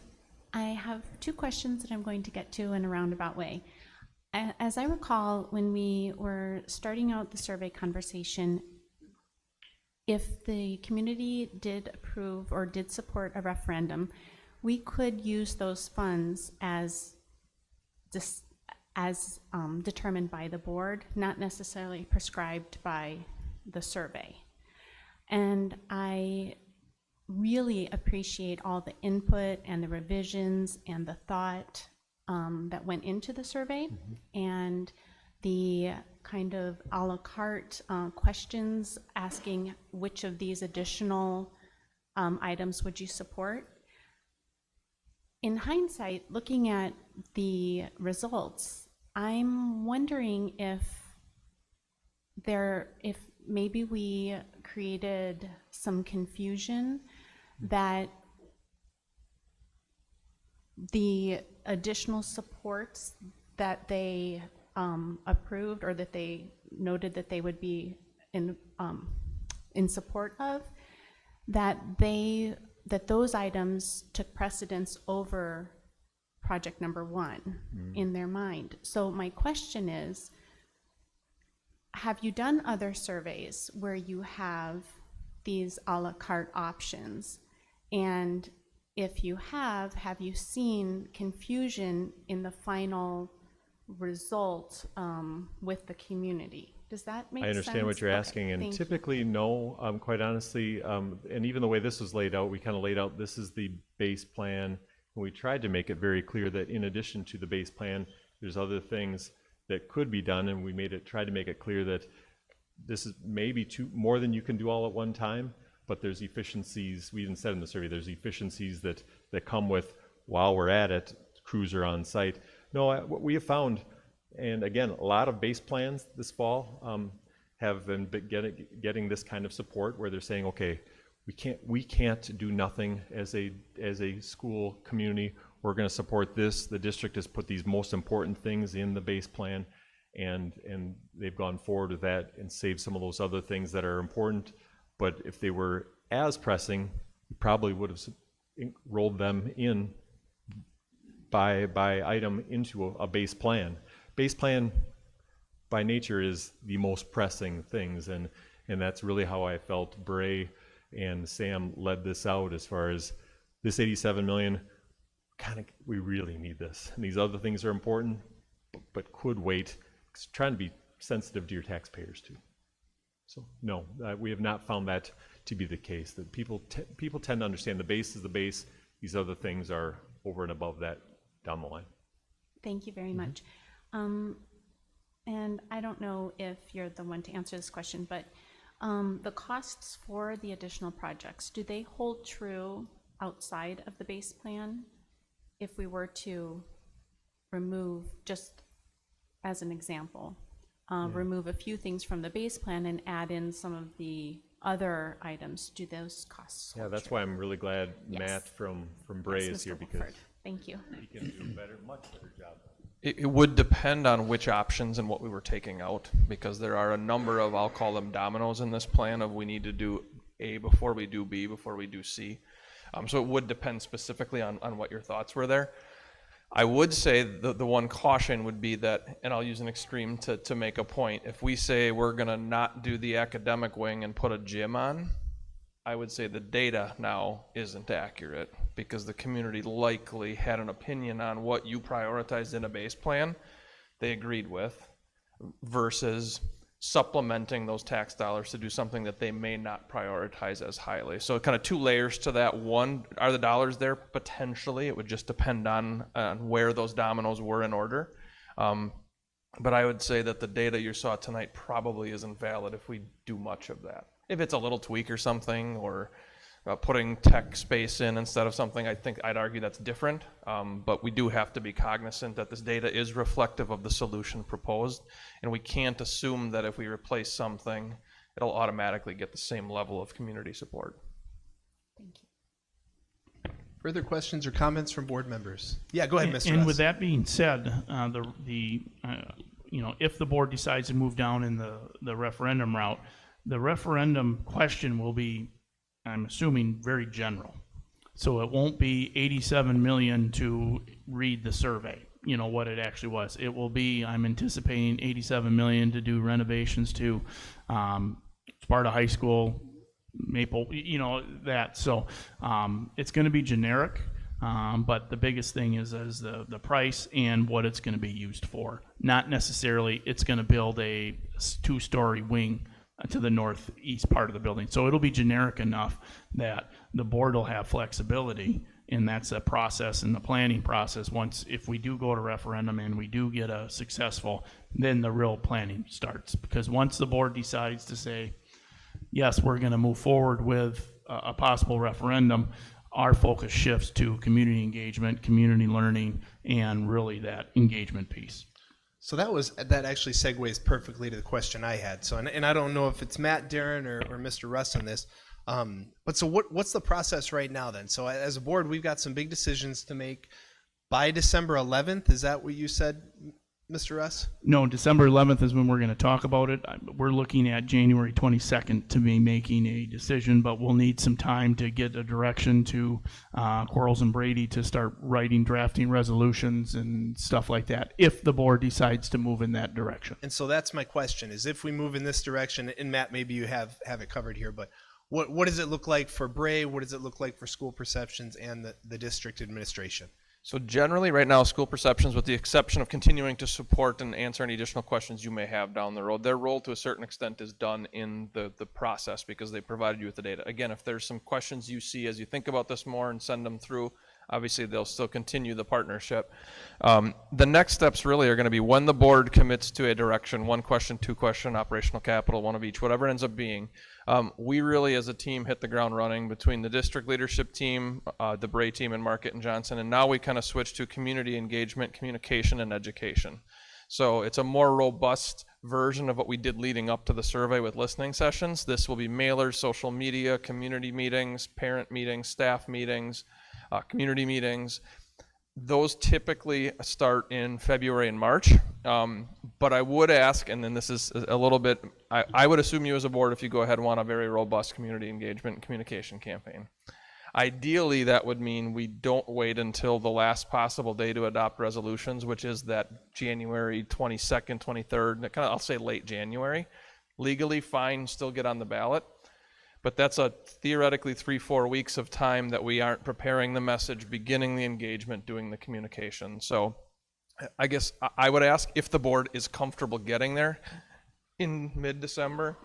I have two questions that I'm going to get to in a roundabout way. As I recall, when we were starting out the survey conversation, if the community did approve or did support a referendum, we could use those funds as determined by the board, not necessarily prescribed by the survey. And I really appreciate all the input and the revisions and the thought that went into the survey, and the kind of a la carte questions asking which of these additional items would you support. In hindsight, looking at the results, I'm wondering if maybe we created some confusion, that the additional supports that they approved, or that they noted that they would be in support of, that those items took precedence over project number one in their mind. So my question is, have you done other surveys where you have these a la carte options? And if you have you seen confusion in the final result with the community? Does that make sense? I understand what you're asking, and typically, no, quite honestly, and even the way this was laid out, we kind of laid out, this is the base plan, and we tried to make it very clear that in addition to the base plan, there's other things that could be done, and we tried to make it clear that this is maybe more than you can do all at one time, but there's efficiencies, we even said in the survey, there's efficiencies that come with, while we're at it, crews are on site. No, what we have found, and again, a lot of base plans this fall have been getting this kind of support, where they're saying, okay, we can't do nothing as a school community. We're going to support this. The district has put these most important things in the base plan, and they've gone forward with that and saved some of those other things that are important. But if they were as pressing, we probably would have rolled them in by item into a base plan. Base plan by nature is the most pressing things, and that's really how I felt Bray and Sam led this out, as far as this 87 million, we really need this. And these other things are important, but could wait. Trying to be sensitive to your taxpayers too. So no, we have not found that to be the case, that people tend to understand the base is the base. These other things are over and above that down the line. Thank you very much. And I don't know if you're the one to answer this question, but the costs for the additional projects, do they hold true outside of the base plan if we were to remove, just as an example, remove a few things from the base plan and add in some of the other items. Do those costs? Yeah, hold that's true? why I'm really glad Yes. Matt from Bray Yes, is here Mr. because Wolford. Thank you. he can do a much better job. It would depend on which options and what we were taking out, because there are a number of, I'll call them dominoes in this plan of we need to do A before we do B, before we do C. So it would depend specifically on what your thoughts were there. I would say the one caution would be that, and I'll use an extreme to make a point, if we say we're gonna not do the academic wing and put a gym on, I would say the data now isn't accurate, because the community likely had an opinion on what you prioritized in a base plan they agreed with versus supplementing those tax dollars to do something that they may not prioritize as highly. So kind of two layers to that. One, are the dollars there? Potentially. It would just depend on where those dominoes were in order. But I would say that the data you saw tonight probably isn't valid if we do much of that. If it's a little tweak or something, or putting tech space in instead of something, I think I'd argue that's different. But we do have to be cognizant that this data is reflective of the solution proposed, and we can't assume that if we replace something, it'll automatically get the same level of community support. Thank you. Further questions or comments from board members? Yeah, go ahead, Mr. And Russ. with that being said, if the board decides to move down in the referendum route, the referendum question will be, I'm assuming, very general. So it won't be 87 million to read the survey, what it actually was. It will be, I'm anticipating 87 million to do renovations to Sparta High School, Maple, that. So it's going to be generic, but the biggest thing is the price and what it's going to be used for. Not necessarily it's going to build a 2-story wing to the northeast part of the building. So it'll be generic enough that the board will have flexibility, and that's a process in the planning process. If we do go to referendum and we do get a successful, then the real planning starts. Because once the board decides to say, yes, we're going to move forward with a possible referendum, our focus shifts to community engagement, community learning, and really that engagement piece. So that actually segues perfectly to the question I had. So, and I don't know if it's Matt, Darren, or Mr. Russ on this. But so what's the process right now then? So as a board, we've got some big decisions to make by December 11th. Is that what you said, Mr. Russ? No, December 11th is when we're going to talk about it. We're looking at January 22nd to be making a decision, but we'll need some time to get a direction to Quarles and Brady to start drafting resolutions and stuff like that, if the board decides to move in that direction. And so that's my question, is if we move in this direction, and Matt, maybe you have it covered here, but what does it look like for Bray? What does it look like for school perceptions and the district administration? So generally, right now, school perceptions, with the exception of continuing to support and answer any additional questions you may have down the road, their role to a certain extent is done in the process because they provided you with the data. Again, if there's some questions you see as you think about this more and send them through, obviously they'll still continue the partnership. The next steps really are going to be when the board commits to a direction, 1 question, 2 question, operational capital, 1 of each, whatever it ends up being. We really as a team hit the ground running between the district leadership team, the Bray team and Market and Johnson, and now we kind of switch to community engagement, communication, and education. So it's a more robust version of what we did leading up to the survey with listening sessions. This will be mailers, social media, community meetings, parent meetings, staff meetings, community meetings. Those typically start in February and March, but I would ask, and then this is a little bit, I would assume you as a board, if you go ahead and want a very robust community engagement and communication campaign. Ideally, that would mean we don't wait until the last possible day to adopt resolutions, which is that January 22nd, 23rd, kind of, I'll say late January. Legally, fine, still get on the ballot. But that's a theoretically 3-4 weeks of time that we aren't preparing the message, beginning the engagement, doing the communication. So I guess I would ask if the board is comfortable getting there in mid-December,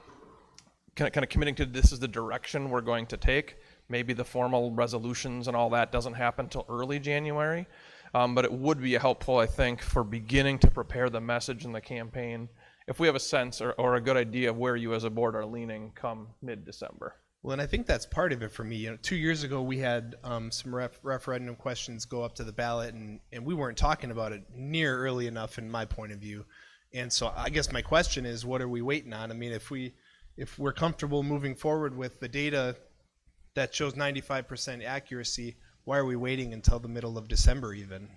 kind of committing to this is the direction we're going to take. Maybe the formal resolutions and all that doesn't happen until early January, but it would be helpful, I think, for beginning to prepare the message and the campaign if we have a sense or a good idea of where you as a board are leaning come mid-December. Well, and I think that's part of it for me. 2 years ago, we had some referendum questions go up to the ballot, and we weren't talking about it near early enough in my point of view. And so I guess my question is, what are we waiting on? I mean, if we're comfortable moving forward with the data that shows 95% accuracy, why are we waiting until the middle of December even?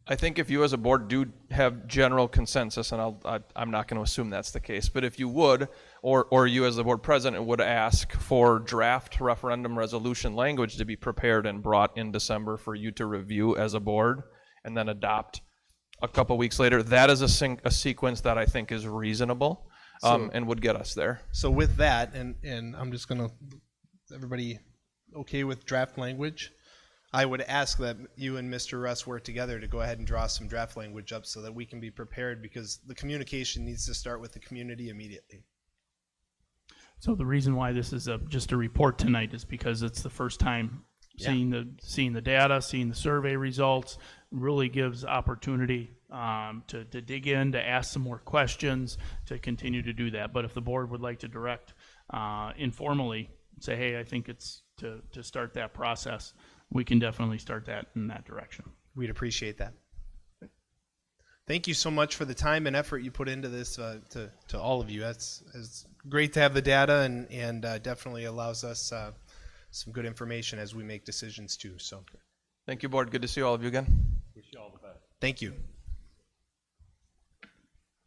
I think if you as a board do have general consensus, and I'm not going to assume that's the case, but if you would, or you as the board president would ask for draft referendum resolution language to be prepared and brought in December for you to review as a board and then adopt a couple weeks later, that is a sequence that I think is reasonable and would get us there. So with that, and I'm just going to, everybody okay with draft language? I would ask that you and Mr. Russ work together to go ahead and draw some draft language up so that we can be prepared, because the communication needs to start with the community immediately. So the reason why this is just a report tonight is because it's the first time seeing the data, seeing the survey results. Really gives opportunity to dig in, to ask some more questions, to continue to do that. But if the board would like to direct informally, say, hey, I think it's to start that process, we can definitely start that in that direction. We'd appreciate that. Thank you so much for the time and effort you put into this, to all of you. It's great to have the data, and definitely allows us some good information as we make decisions too. So, Thank you, board. Good to see all of you again. Wish you all the best. thank you.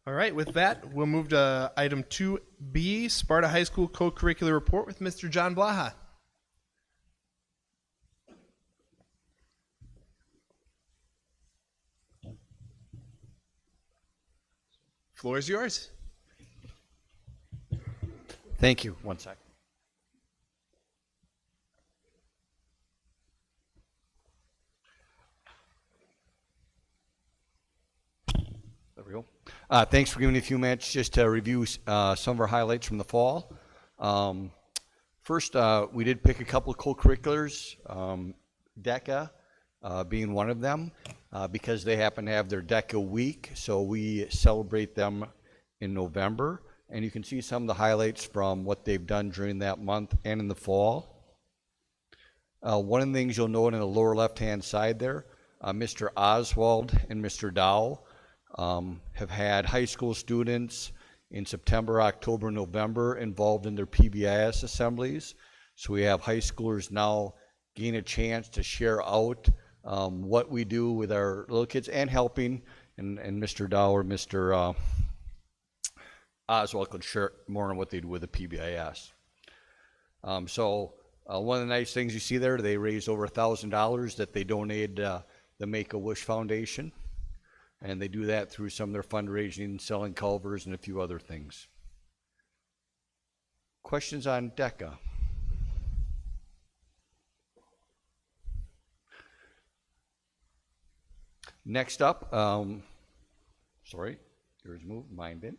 All right, with that, we'll move to item 2B, Sparta High School Co-Curricular Report with Mr. John Blaha. Floor is yours. Thank you. One sec. There we go. Thanks for giving me a few minutes just to review some of our highlights from the fall. First, we did pick a couple of co-curriculars, DECA being one of them, because they happen to have their DECA week, so we celebrate them in November. And you can see some of the highlights from what they've done during that month and in the fall. One of the things you'll note in the lower left-hand side there, Mr. Oswald and Mr. Dow have had high school students in September, October, November involved in their PBIS assemblies. So we have high schoolers now gain a chance to share out what we do with our little kids and helping, and Mr. Dow or Mr. Oswald could share more on what they do with the PBIS. So one of the nice things you see there, they raised over $1,000 that they donated the Make-A-Wish Foundation, and they do that through some of their fundraising, selling Culvers, and a few other things. Questions on DECA? Next up, sorry, yours moved, mine didn't.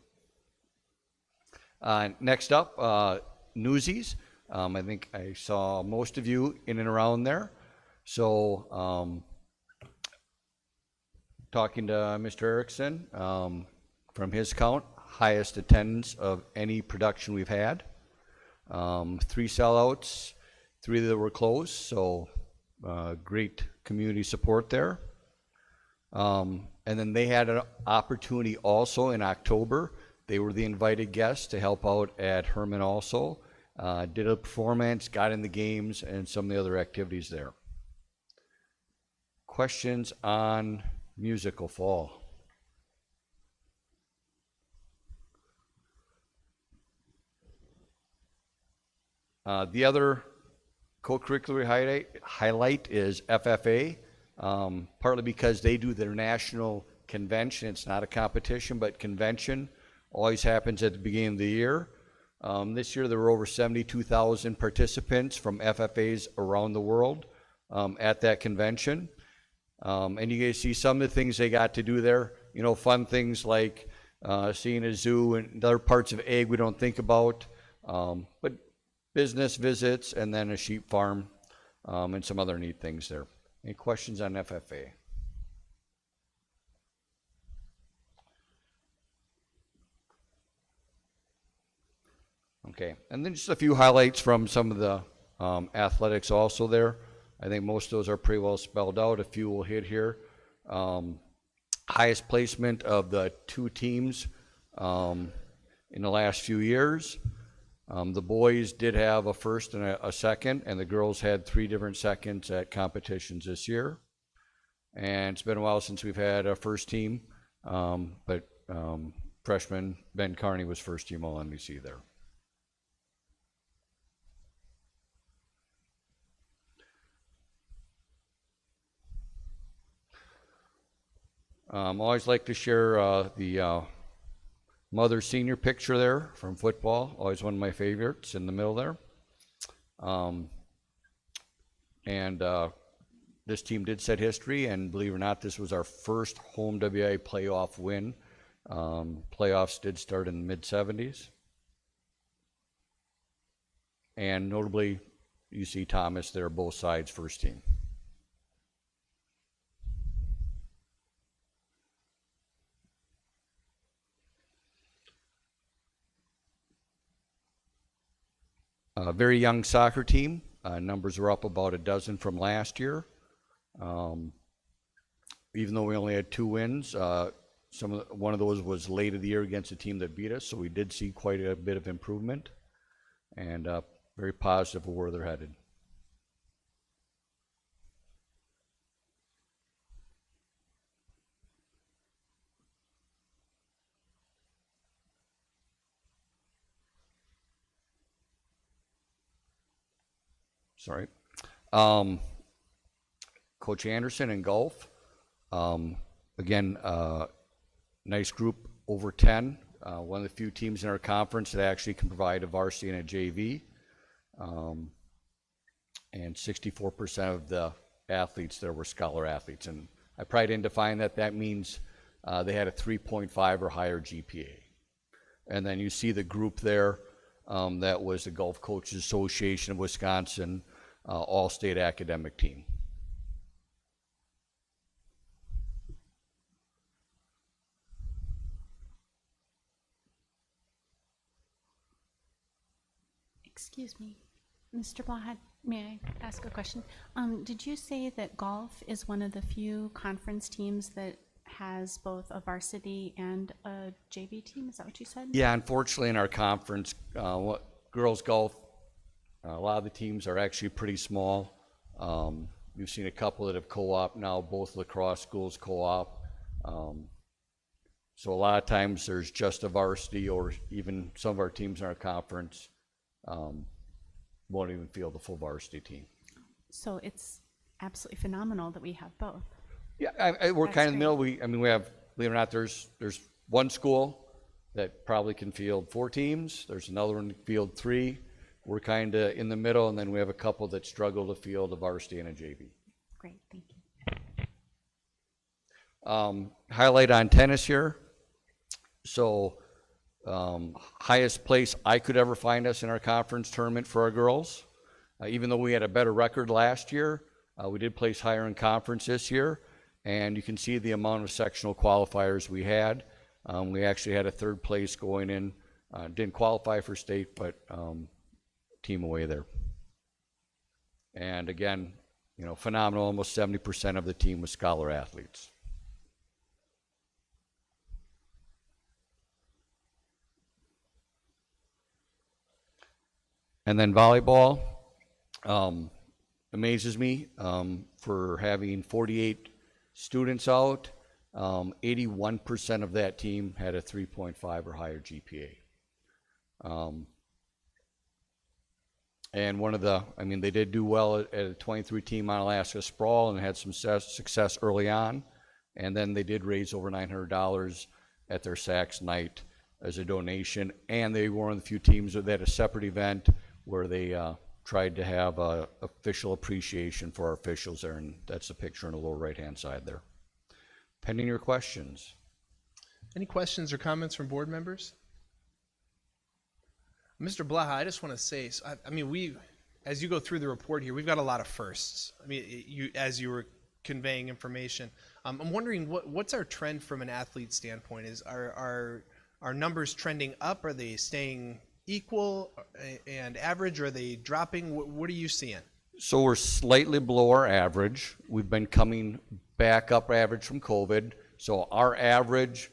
Next up, Newsies. I think I saw most of you in and around there. So, talking to Mr. Erickson, from his count, highest attendance of any production we've had. 3 sellouts, 3 that were closed, so great community support there. And then they had an opportunity also in October. They were the invited guests to help out at Herman also. Did a performance, got in the games, and some of the other activities there. Questions on Musical Fall? The other co-curricular highlight is FFA, partly because they do their national convention. It's not a competition, but convention always happens at the beginning of the year. This year there were over 72,000 participants from FFAs around the world at that convention. And you guys see some of the things they got to do there. You know, fun things like seeing a zoo and other parts of ag we don't think about. But business visits and then a sheep farm and some other neat things there. Any questions on FFA? Okay, and then just a few highlights from some of the athletics also there. I think most of those are pretty well spelled out. A few will hit here. Highest placement of the 2 teams in the last few years. The boys did have a first and a second, and the girls had 3 different seconds at competitions this year. And it's been a while since we've had a first team, but freshman Ben Carney was first team All-NBC there. I always like to share the mother senior picture there from football, always one of my favorites in the middle there. This team did set history, and believe it or not, this was our first home WIA playoff win. Playoffs did start in the mid-70s. And notably, you see Thomas there, both sides, first team. A very young soccer team. Numbers are up about a dozen from last year. Even though we only had 2 wins, one of those was late of the year against a team that beat us, so we did see quite a bit of improvement, and very positive of where they're headed. Sorry. Coach Anderson in golf. Again, nice group, over 10. One of the few teams in our conference that actually can provide a varsity and a JV. And 64% of the athletes there were scholar athletes. And I probably didn't define that. That means they had a 3.5 or higher GPA. And then you see the group there. That was the Golf Coaches Association of Wisconsin all-state academic team. Excuse me, Mr. Blahat, may I ask a question? Did you say that golf is one of the few conference teams that has both a varsity and a JV team? Is that what you said? Yeah, unfortunately in our conference, girls golf, a lot of the teams are actually pretty small. We've seen a couple that have co-op now, both lacrosse schools co-op. So a lot of times there's just a varsity, or even some of our teams in our conference won't even field the full varsity team. So it's absolutely phenomenal that we have both. Yeah, we're That's kind of in the middle. great. We have, believe it or not, there's one school that probably can field 4 teams. There's another one that field 3. We're kind of in the middle, and then we have a couple that struggle to field a varsity and a JV. Great, thank you. Highlight on tennis here. So highest place I could ever find us in our conference tournament for our girls. Even though we had a better record last year, we did place higher in conference this year. And you can see the amount of sectional qualifiers we had. We actually had a 3rd place going in. Didn't qualify for state, but team away there. And again, phenomenal. Almost 70% of the team was scholar athletes. And then volleyball amazes me for having 48 students out. 81% of that team had a 3.5 or higher GPA. And they did do well at a 23 team on Alaska Sprawl and had some success early on. And then they did raise over $900 at their SACS night as a donation. And they were one of the few teams that had a separate event where they tried to have official appreciation for our officials there. And that's the picture on the lower right-hand side there. Pending your questions. Any questions or comments from board members? Mr. Blaha, I just want to say, as you go through the report here, we've got a lot of firsts. As you were conveying information, I'm wondering what's our trend from an athlete standpoint? Are numbers trending up? Are they staying equal and average? Or are they dropping? What are you seeing? So we're slightly below our average. We've been coming back up average from COVID. So our average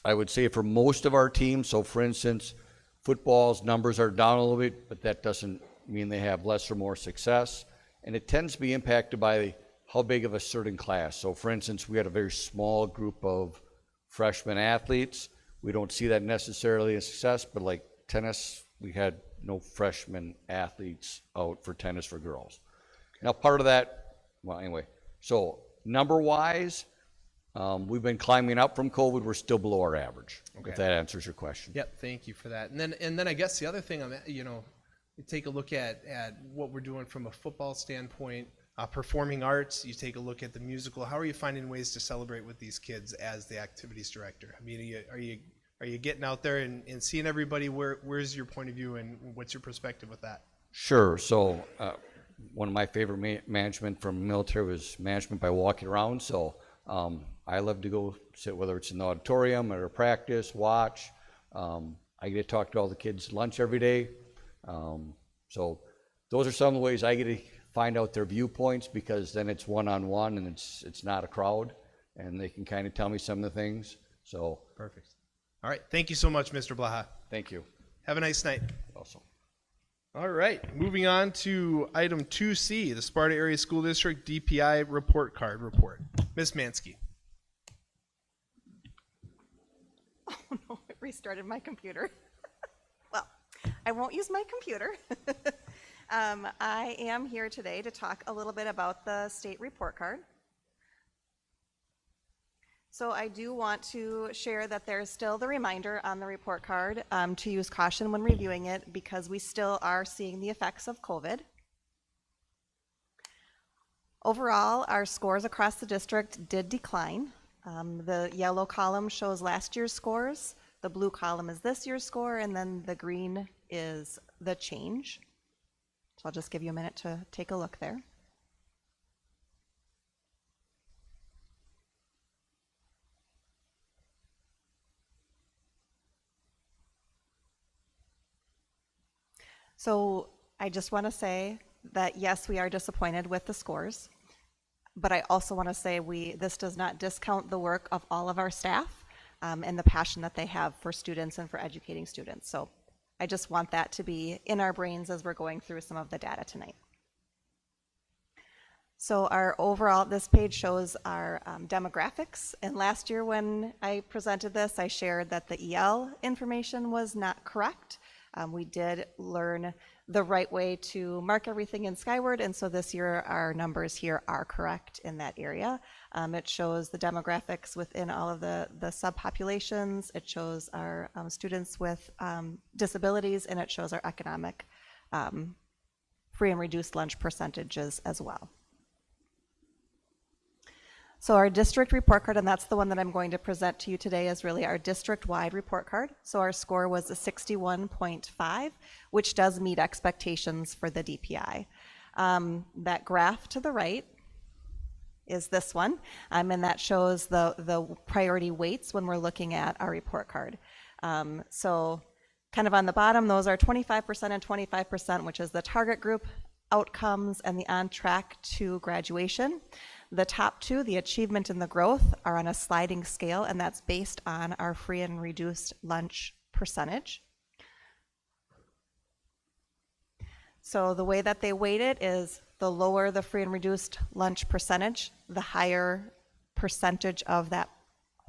I would say for most of our teams, so for instance, football's numbers are down a little bit, but that doesn't mean they have less or more success. And it tends to be impacted by how big of a certain class. So for instance, we had a very small group of freshman athletes. We don't see that necessarily as success, but like tennis, we had no freshman athletes out for tennis for girls. Now part of that, well anyway, so number-wise, we've been climbing up from COVID. We're still below our average, Okay. if that answers your question. Yep, thank you for that. And then I guess the other thing, you take a look at what we're doing from a football standpoint, performing arts, you take a look at the musical. How are you finding ways to celebrate with these kids as the activities director? I mean, are you getting out there and seeing everybody? Where's your point of view and what's your perspective with that? Sure. So one of my favorite management from military was management by walking around. So I love to go sit, whether it's in the auditorium or practice, watch. I get to talk to all the kids at lunch every day. So those are some of the ways I get to find out their viewpoints, because then it's one-on-one and it's not a crowd, and they can kind of tell me some of the things. So Perfect. All right. Thank you so much, Mr. Blaha. thank you. Have a nice night. Also. All right. Moving on to item 2C, the Sparta Area School District DPI report card report. Ms. Mansky. Oh no, it restarted my computer. Well, I won't use my computer. I am here today to talk a little bit about the state report card. So I do want to share that there's still the reminder on the report card to use caution when reviewing it, because we still are seeing the effects of COVID. Overall, our scores across the district did decline. The yellow column shows last year's scores, the blue column is this year's score, and then the green is the change. So I'll just give you a minute to take a look there. So I just want to say that yes, we are disappointed with the scores, but I also want to say this does not discount the work of all of our staff and the passion that they have for students and for educating students. So I just want that to be in our brains as we're going through some of the data tonight. So our overall, this page shows our demographics. And last year when I presented this, I shared that the EL information was not correct. We did learn the right way to mark everything in Skyward, and so this year our numbers here are correct in that area. It shows the demographics within all of the subpopulations. It shows our students with disabilities, and it shows our economic free and reduced lunch percentages as well. So our district report card, and that's the one that I'm going to present to you today, is really our district-wide report card. So our score was a 61.5, which does meet expectations for the DPI. That graph to the right is this one, and that shows the priority weights when we're looking at our report card. So kind of on the bottom, those are 25% and 25%, which is the target group outcomes and the on track to graduation. The top two, the achievement and the growth, are on a sliding scale, and that's based on our free and reduced lunch percentage. So the way that they weight it is the lower the free and reduced lunch percentage, the higher percentage of that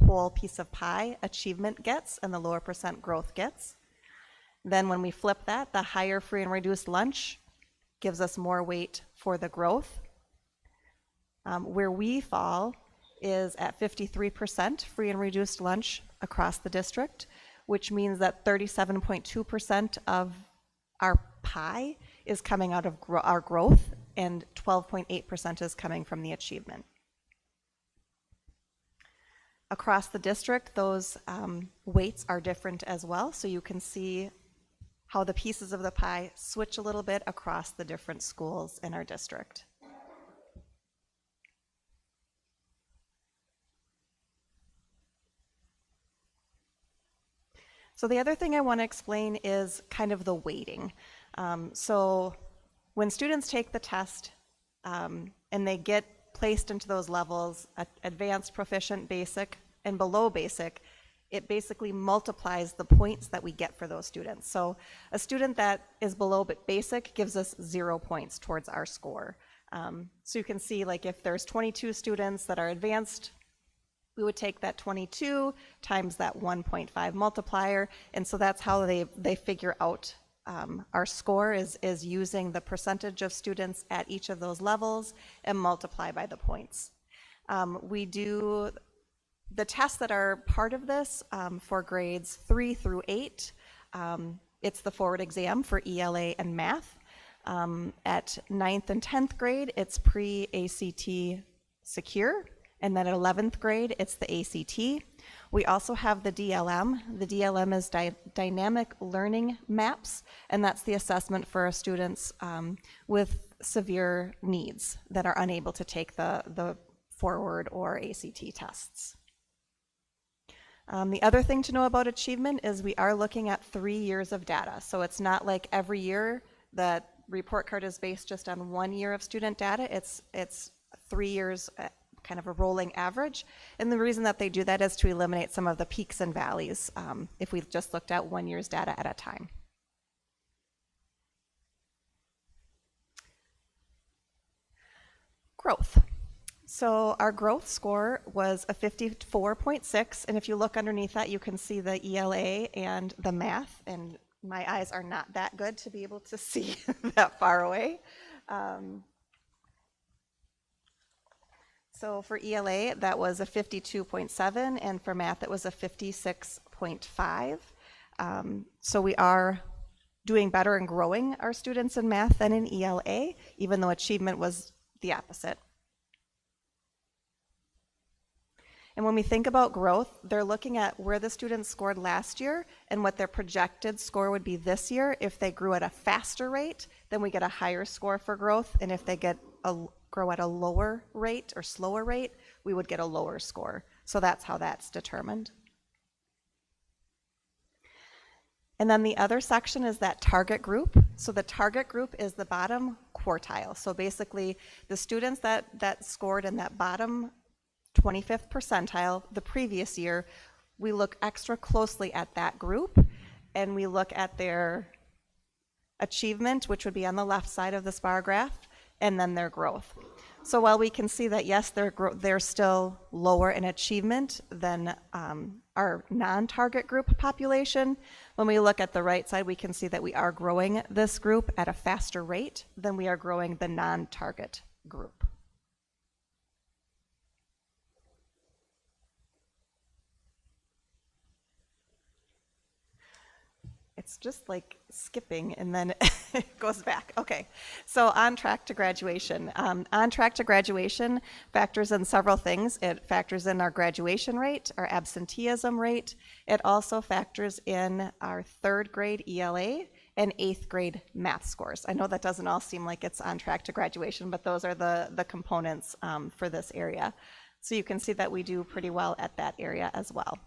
whole piece of pie achievement gets, and the lower percent growth gets. Then when we flip that, the higher free and reduced lunch gives us more weight for the growth. Where we fall is at 53% free and reduced lunch across the district, which means that 37.2% of our pie is coming out of our growth, and 12.8% is coming from the achievement. Across the district, those weights are different as well, so you can see how the pieces of the pie switch a little bit across the different schools in our district. So the other thing I want to explain is kind of the weighting. So when students take the test and they get placed into those levels, advanced, proficient, basic, and below basic, it basically multiplies the points that we get for those students. So a student that is below but basic gives us 0 points towards our score. So you can see, like, if there's 22 students that are advanced, we would take that 22 times that 1.5 multiplier, and so that's how they figure out our score is using the percentage of students at each of those levels and multiply by the points. We do the tests that are part of this for grades 3 through 8. It's the forward exam for ELA and math. At 9th and 10th grade, it's pre-ACT secure. And then at 11th grade, it's the ACT. We also have the DLM. The DLM is dynamic learning maps, and that's the assessment for students with severe needs that are unable to take the forward or ACT tests. The other thing to know about achievement is we are looking at 3 years of data. So it's not like every year that report card is based just on 1 year of student data. It's 3 years, kind of a rolling average. And the reason that they do that is to eliminate some of the peaks and valleys if we just looked at 1 year's data at a time. Growth. So our growth score was a 54.6, and if you look underneath that, you can see the ELA and the math, and my eyes are not that good to be able to see that far away. So for ELA, that was a 52.7, and for math, it was a 56.5. So we are doing better and growing our students in math than in ELA, even though achievement was the opposite. And when we think about growth, they're looking at where the students scored last year and what their projected score would be this year. If they grew at a faster rate, then we get a higher score for growth, and if they grow at a lower rate or slower rate, we would get a lower score. So that's how that's determined. And then the other section is that target group. So the target group is the bottom quartile. So basically the students that scored in that bottom 25th percentile the previous year, we look extra closely at that group, and we look at their achievement, which would be on the left side of this bar graph, and then their growth. So while we can see that, yes, they're still lower in achievement than our non-target group population, when we look at the right side, we can see that we are growing this group at a faster rate than we are growing the non-target group. It's just like skipping and then it goes back. Okay, so on track to graduation. On track to graduation factors in several things. It factors in our graduation rate, our absenteeism rate. It also factors in our 3rd grade ELA and 8th grade math scores. I know that doesn't all seem like it's on track to graduation, but those are the components for this area. So you can see that we do pretty well at that area as well.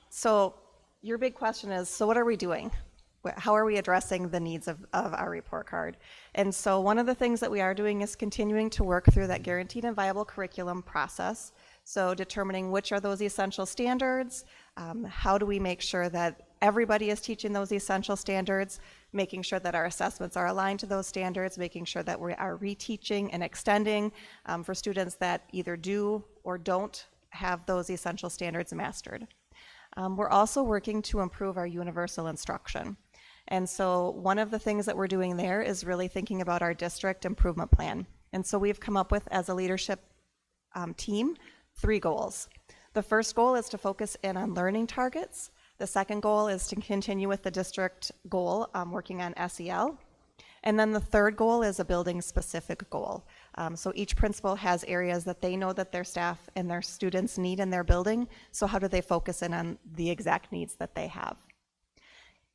So your big question is, so what are we doing? How are we addressing the needs of our report card? And so one of the things that we are doing is continuing to work through that guaranteed and viable curriculum process. So determining which are those essential standards, how do we make sure that everybody is teaching those essential standards, making sure that our assessments are aligned to those standards, making sure that we are reteaching and extending for students that either do or don't have those essential standards mastered. We're also working to improve our universal instruction. And so one of the things that we're doing there is really thinking about our district improvement plan. And so we've come up with, as a leadership team, 3 goals. The first goal is to focus in on learning targets. The second goal is to continue with the district goal, working on SEL. And then the third goal is a building specific goal. So each principal has areas that they know that their staff and their students need in their building. So how do they focus in on the exact needs that they have?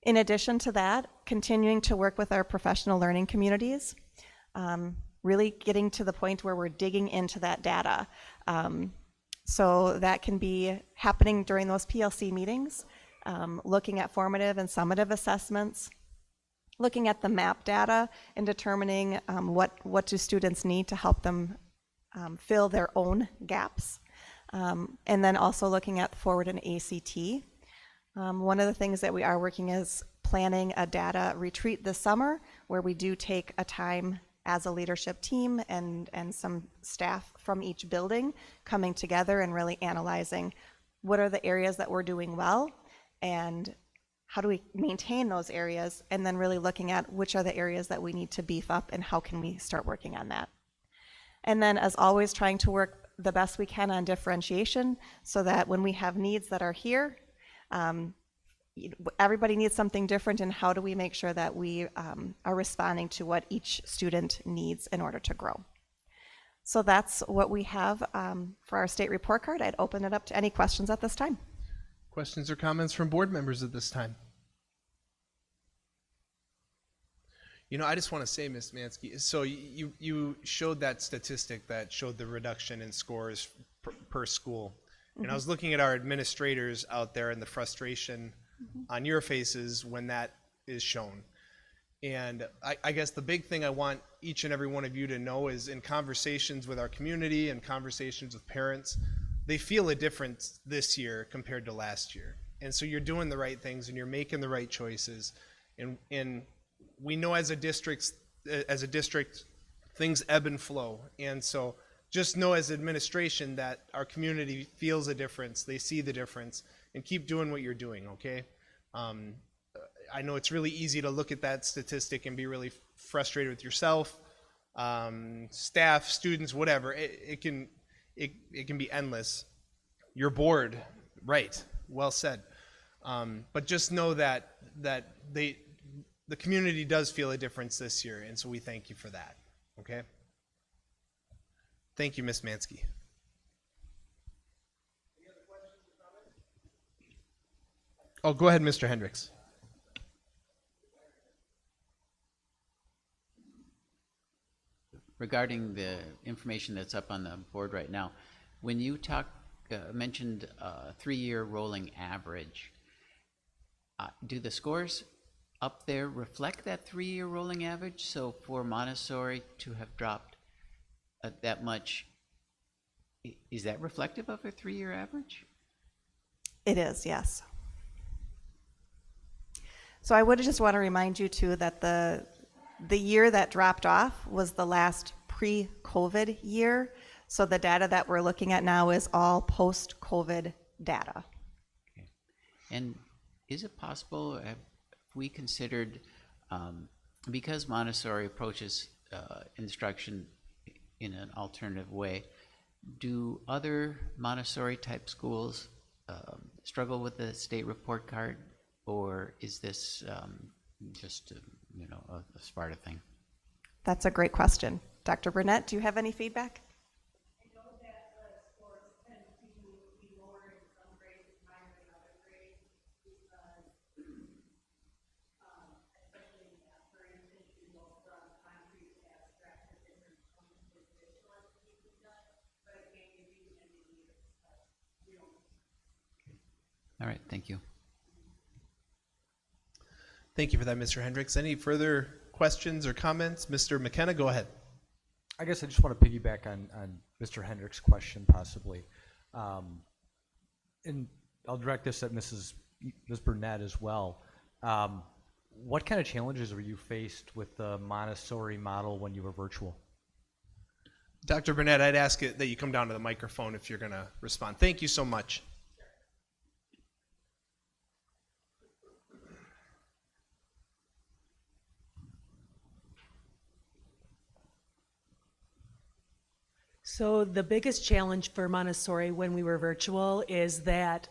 In addition to that, continuing to work with our professional learning communities, really getting to the point where we're digging into that data. So that can be happening during those PLC meetings, looking at formative and summative assessments, looking at the map data and determining what do students need to help them fill their own gaps. And then also looking at Forward and ACT. One of the things that we are working is planning a data retreat this summer where we do take a time as a leadership team and some staff from each building coming together and really analyzing what are the areas that we're doing well and how do we maintain those areas, and then really looking at which are the areas that we need to beef up and how can we start working on that. And then as always, trying to work the best we can on differentiation so that when we have needs that are here, everybody needs something different, and how do we make sure that we are responding to what each student needs in order to grow. So that's what we have for our state report card. I'd open it up to any questions at this time. Questions or comments from board members at this time? You know, I just want to say, Ms. Mansky, so you showed that statistic that showed the reduction in scores per school. And I was looking at our administrators out there and the frustration on your faces when that is shown. And I guess the big thing I want each and every one of you to know is in conversations with our community and conversations with parents, they feel a difference this year compared to last year. And so you're doing the right things and you're making the right choices. And we know as a district, things ebb and flow. And so just know as administration that our community feels a difference, they see the difference, and keep doing what you're doing, okay? I know it's really easy to look at that statistic and be really frustrated with yourself, staff, students, whatever. It can be endless. You're bored, right? Well said. But just know that the community does feel a difference this year, and so we thank you for that. Okay. Thank you, Ms. Mansky. Oh, go ahead, Mr. Hendricks. Regarding the information that's up on the board right now, when you mentioned 3-year rolling average, do the scores up there reflect that 3-year rolling average? So for Montessori to have dropped that much, is that reflective of a 3-year average? It is, yes. So I would just want to remind you too that the year that dropped off was the last pre-COVID year. So the data that we're looking at now is all post-COVID data. Okay. And is it possible, have we considered, because Montessori approaches instruction in an alternative way, do other Montessori type schools struggle with the state report card, or is this just a Sparta thing? That's a great question. Dr. Burnett, do you have any feedback? I know that scores tend to be lower in some grades and higher in other grades because, especially in math, for instance, you go from concrete to abstract to different visual activities done, but it can't give you any years. All right, thank you. Thank you for that, Mr. Hendricks. Any further questions or comments? Mr. McKenna, go ahead. I guess I just want to piggyback on Mr. Hendricks' question, possibly. And I'll direct this at Ms. Burnett as well. What kind of challenges were you faced with the Montessori model when you were virtual? Dr. Burnett, I'd ask that you come down to the microphone if you're going to respond. Thank you so much. So the biggest challenge for Montessori when we were virtual is that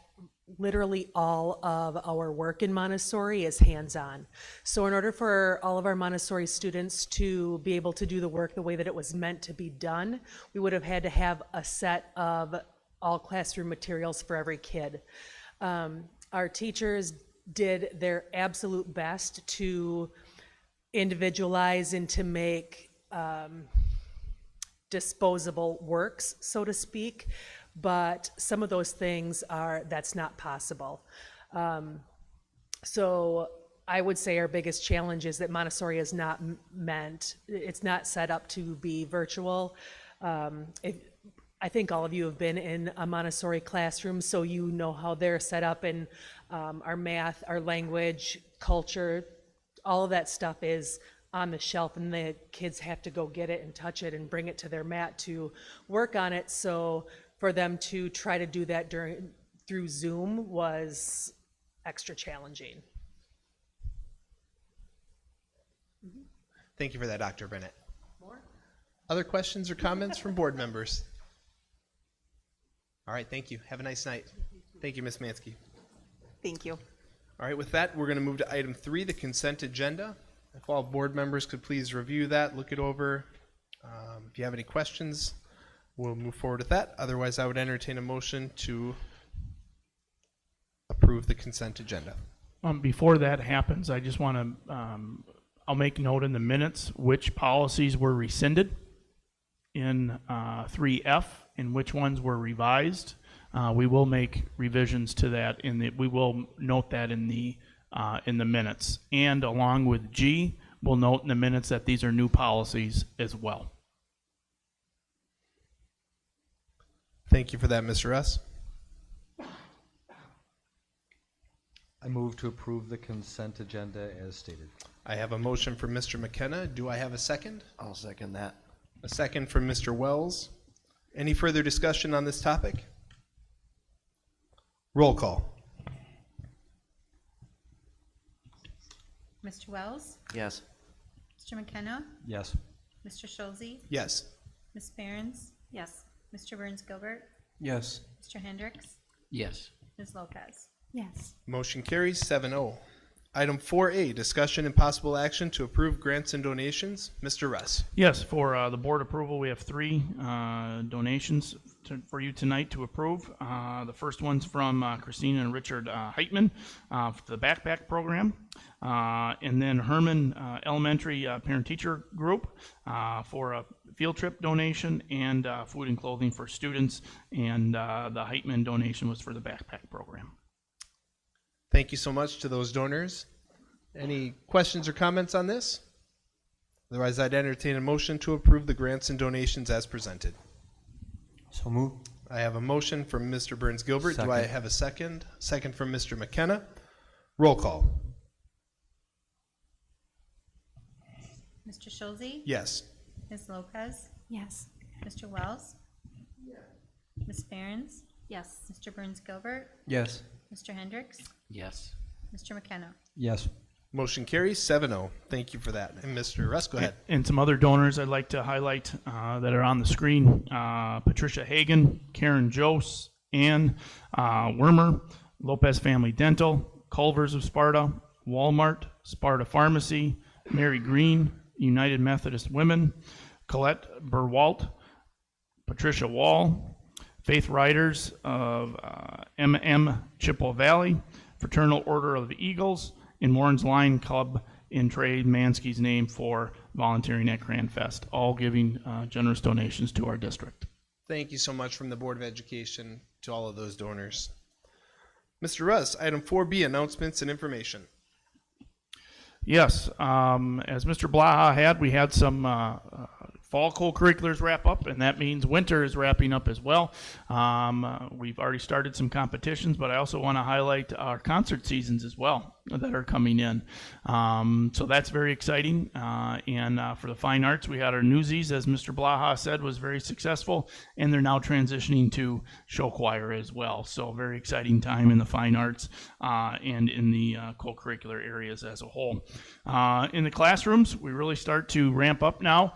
literally all of our work in Montessori is hands-on. So in order for all of our Montessori students to be able to do the work the way that it was meant to be done, we would have had to have a set of all classroom materials for every kid. Our teachers did their absolute best to individualize and to make disposable works, so to speak, but some of those things that's not possible. So I would say our biggest challenge is that Montessori is not it's not set up to be virtual. I think all of you have been in a Montessori classroom, so you know how they're set up, and our math, our language, culture, all of that stuff is on the shelf, and the kids have to go get it and touch it and bring it to their mat to work on it. So for them to try to do that through Zoom was extra challenging. Thank you for that, Dr. Bennett. Other questions or comments from board members? All right, thank you. Have a nice night. Thank you, Ms. Mansky. Thank you. All right, with that, we're going to move to item 3, the consent agenda. If all board members could please review that, look it over. If you have any questions, we'll move forward with that. Otherwise, I would entertain a motion to approve the consent agenda. Before that happens, I just want to, I'll make note in the minutes which policies were rescinded in 3F and which ones were revised. We will make revisions to that we will note that in the minutes. And along with G, we'll note in the minutes that these are new policies as well. Thank you for that, Mr. S. I move to approve the consent agenda as stated. I have a motion from Mr. McKenna. Do I have a second? I'll second that. A second from Mr. Wells. Any further discussion on this topic? Roll call. Mr. Wells? Yes. Mr. McKenna? Yes. Mr. Schulze? Yes. Ms. Behrens? Yes. Mr. Burns-Gilbert? Yes. Mr. Hendricks? Yes. Ms. Lopez? Yes. Motion carries 7-0. Item 4A, discussion and possible action to approve grants and donations. Mr. Russ. Yes, for the board approval, we have 3 donations for you tonight to approve. The first one's from Christina and Richard Heitman for the backpack program. And then Herman Elementary Parent-Teacher Group for a field trip donation and food and clothing for students. And the Heitman donation was for the backpack program. Thank you so much to those donors. Any questions or comments on this? Otherwise, I'd entertain a motion to approve the grants and donations as presented. So move. I have a motion from Mr. Burns-Gilbert. Do I Second. have a second? Second from Mr. McKenna. Roll call. Mr. Schulze? Yes. Ms. Lopez? Yes. Mr. Wells? Ms. Behrens? Yes. Mr. Burns-Gilbert? Yes. Mr. Hendricks? Yes. Mr. McKenna? Yes. Motion carries 7-0. Thank you for that. And Mr. Russ, go ahead. And some other donors I'd like to highlight that are on the screen. Patricia Hagan, Karen Jose, Ann Wormer, Lopez Family Dental, Culvers of Sparta, Walmart, Sparta Pharmacy, Mary Green, United Methodist Women, Colette Burwalt, Patricia Wall, Faith Riders of M.M. Chippewa Valley, Fraternal Order of the Eagles, and Warren's Line Club in Trey Mansky's name for volunteering at Grand Fest, all giving generous donations to our district. Thank you so much from the Board of Education to all of those donors. Mr. Russ, item 4B, announcements and information. Yes, as Mr. Blaha had, we had some fall co-curriculars wrap up, and that means winter is wrapping up as well. We've already started some competitions, but I also want to highlight our concert seasons as well that are coming in. So that's very exciting. And for the fine arts, we had our Newsies, as Mr. Blaha said, was very successful, and they're now transitioning to show choir as well. So very exciting time in the fine arts and in the co-curricular areas as a whole. In the classrooms, we really start to ramp up now.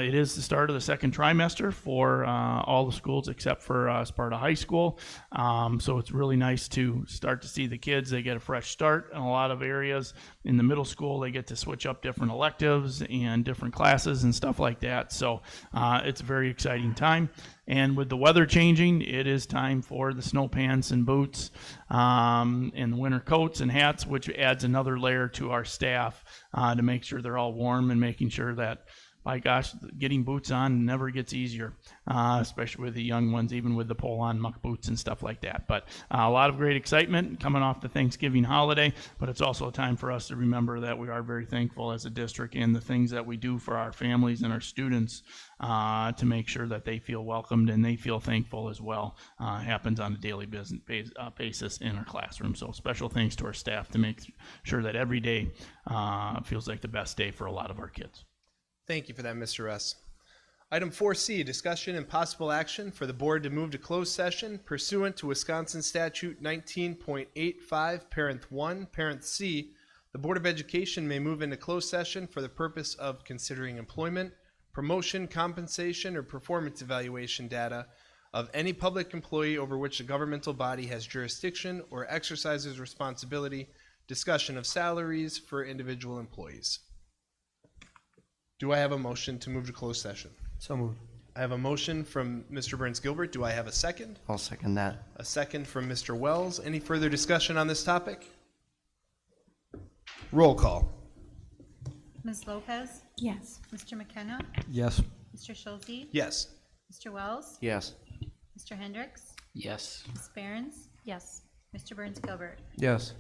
It is the start of the second trimester for all the schools except for Sparta High School. So it's really nice to start to see the kids. They get a fresh start in a lot of areas. In the middle school, they get to switch up different electives and different classes and stuff like that. So it's a very exciting time. And with the weather changing, it is time for the snow pants and boots and the winter coats and hats, which adds another layer to our staff to make sure they're all warm and making sure that by gosh, getting boots on never gets easier, especially with the young ones, even with the pull-on muck boots and stuff like that. But a lot of great excitement coming off the Thanksgiving holiday, but it's also a time for us to remember that we are very thankful as a district and the things that we do for our families and our students to make sure that they feel welcomed and they feel thankful as well. Happens on a daily basis in our classroom. So special thanks to our staff to make sure that every day feels like the best day for a lot of our kids. Thank you for that, Mr. Russ. Item 4C, discussion and possible action for the board to move to closed session pursuant to Wisconsin Statute 19.85, Parent 1, Parent C. The Board of Education may move into closed session for the purpose of considering employment, promotion, compensation, or performance evaluation data of any public employee over which a governmental body has jurisdiction or exercises responsibility, discussion of salaries for individual employees. Do I have a motion to move to closed session? So moved. I have a motion from Mr. Burns Gilbert. Do I have a second? I'll second that. A second from Mr. Wells. Any further discussion on this topic? Roll call. Ms. Lopez? Yes. Mr. McKenna? Yes. Mr. Schulte? Yes. Mr. Wells? Yes. Mr. Hendricks? Yes. Ms. Behrens? Yes. Mr. Burns Gilbert? Yes.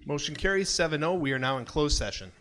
Motion carries 7-0. We are now in closed session.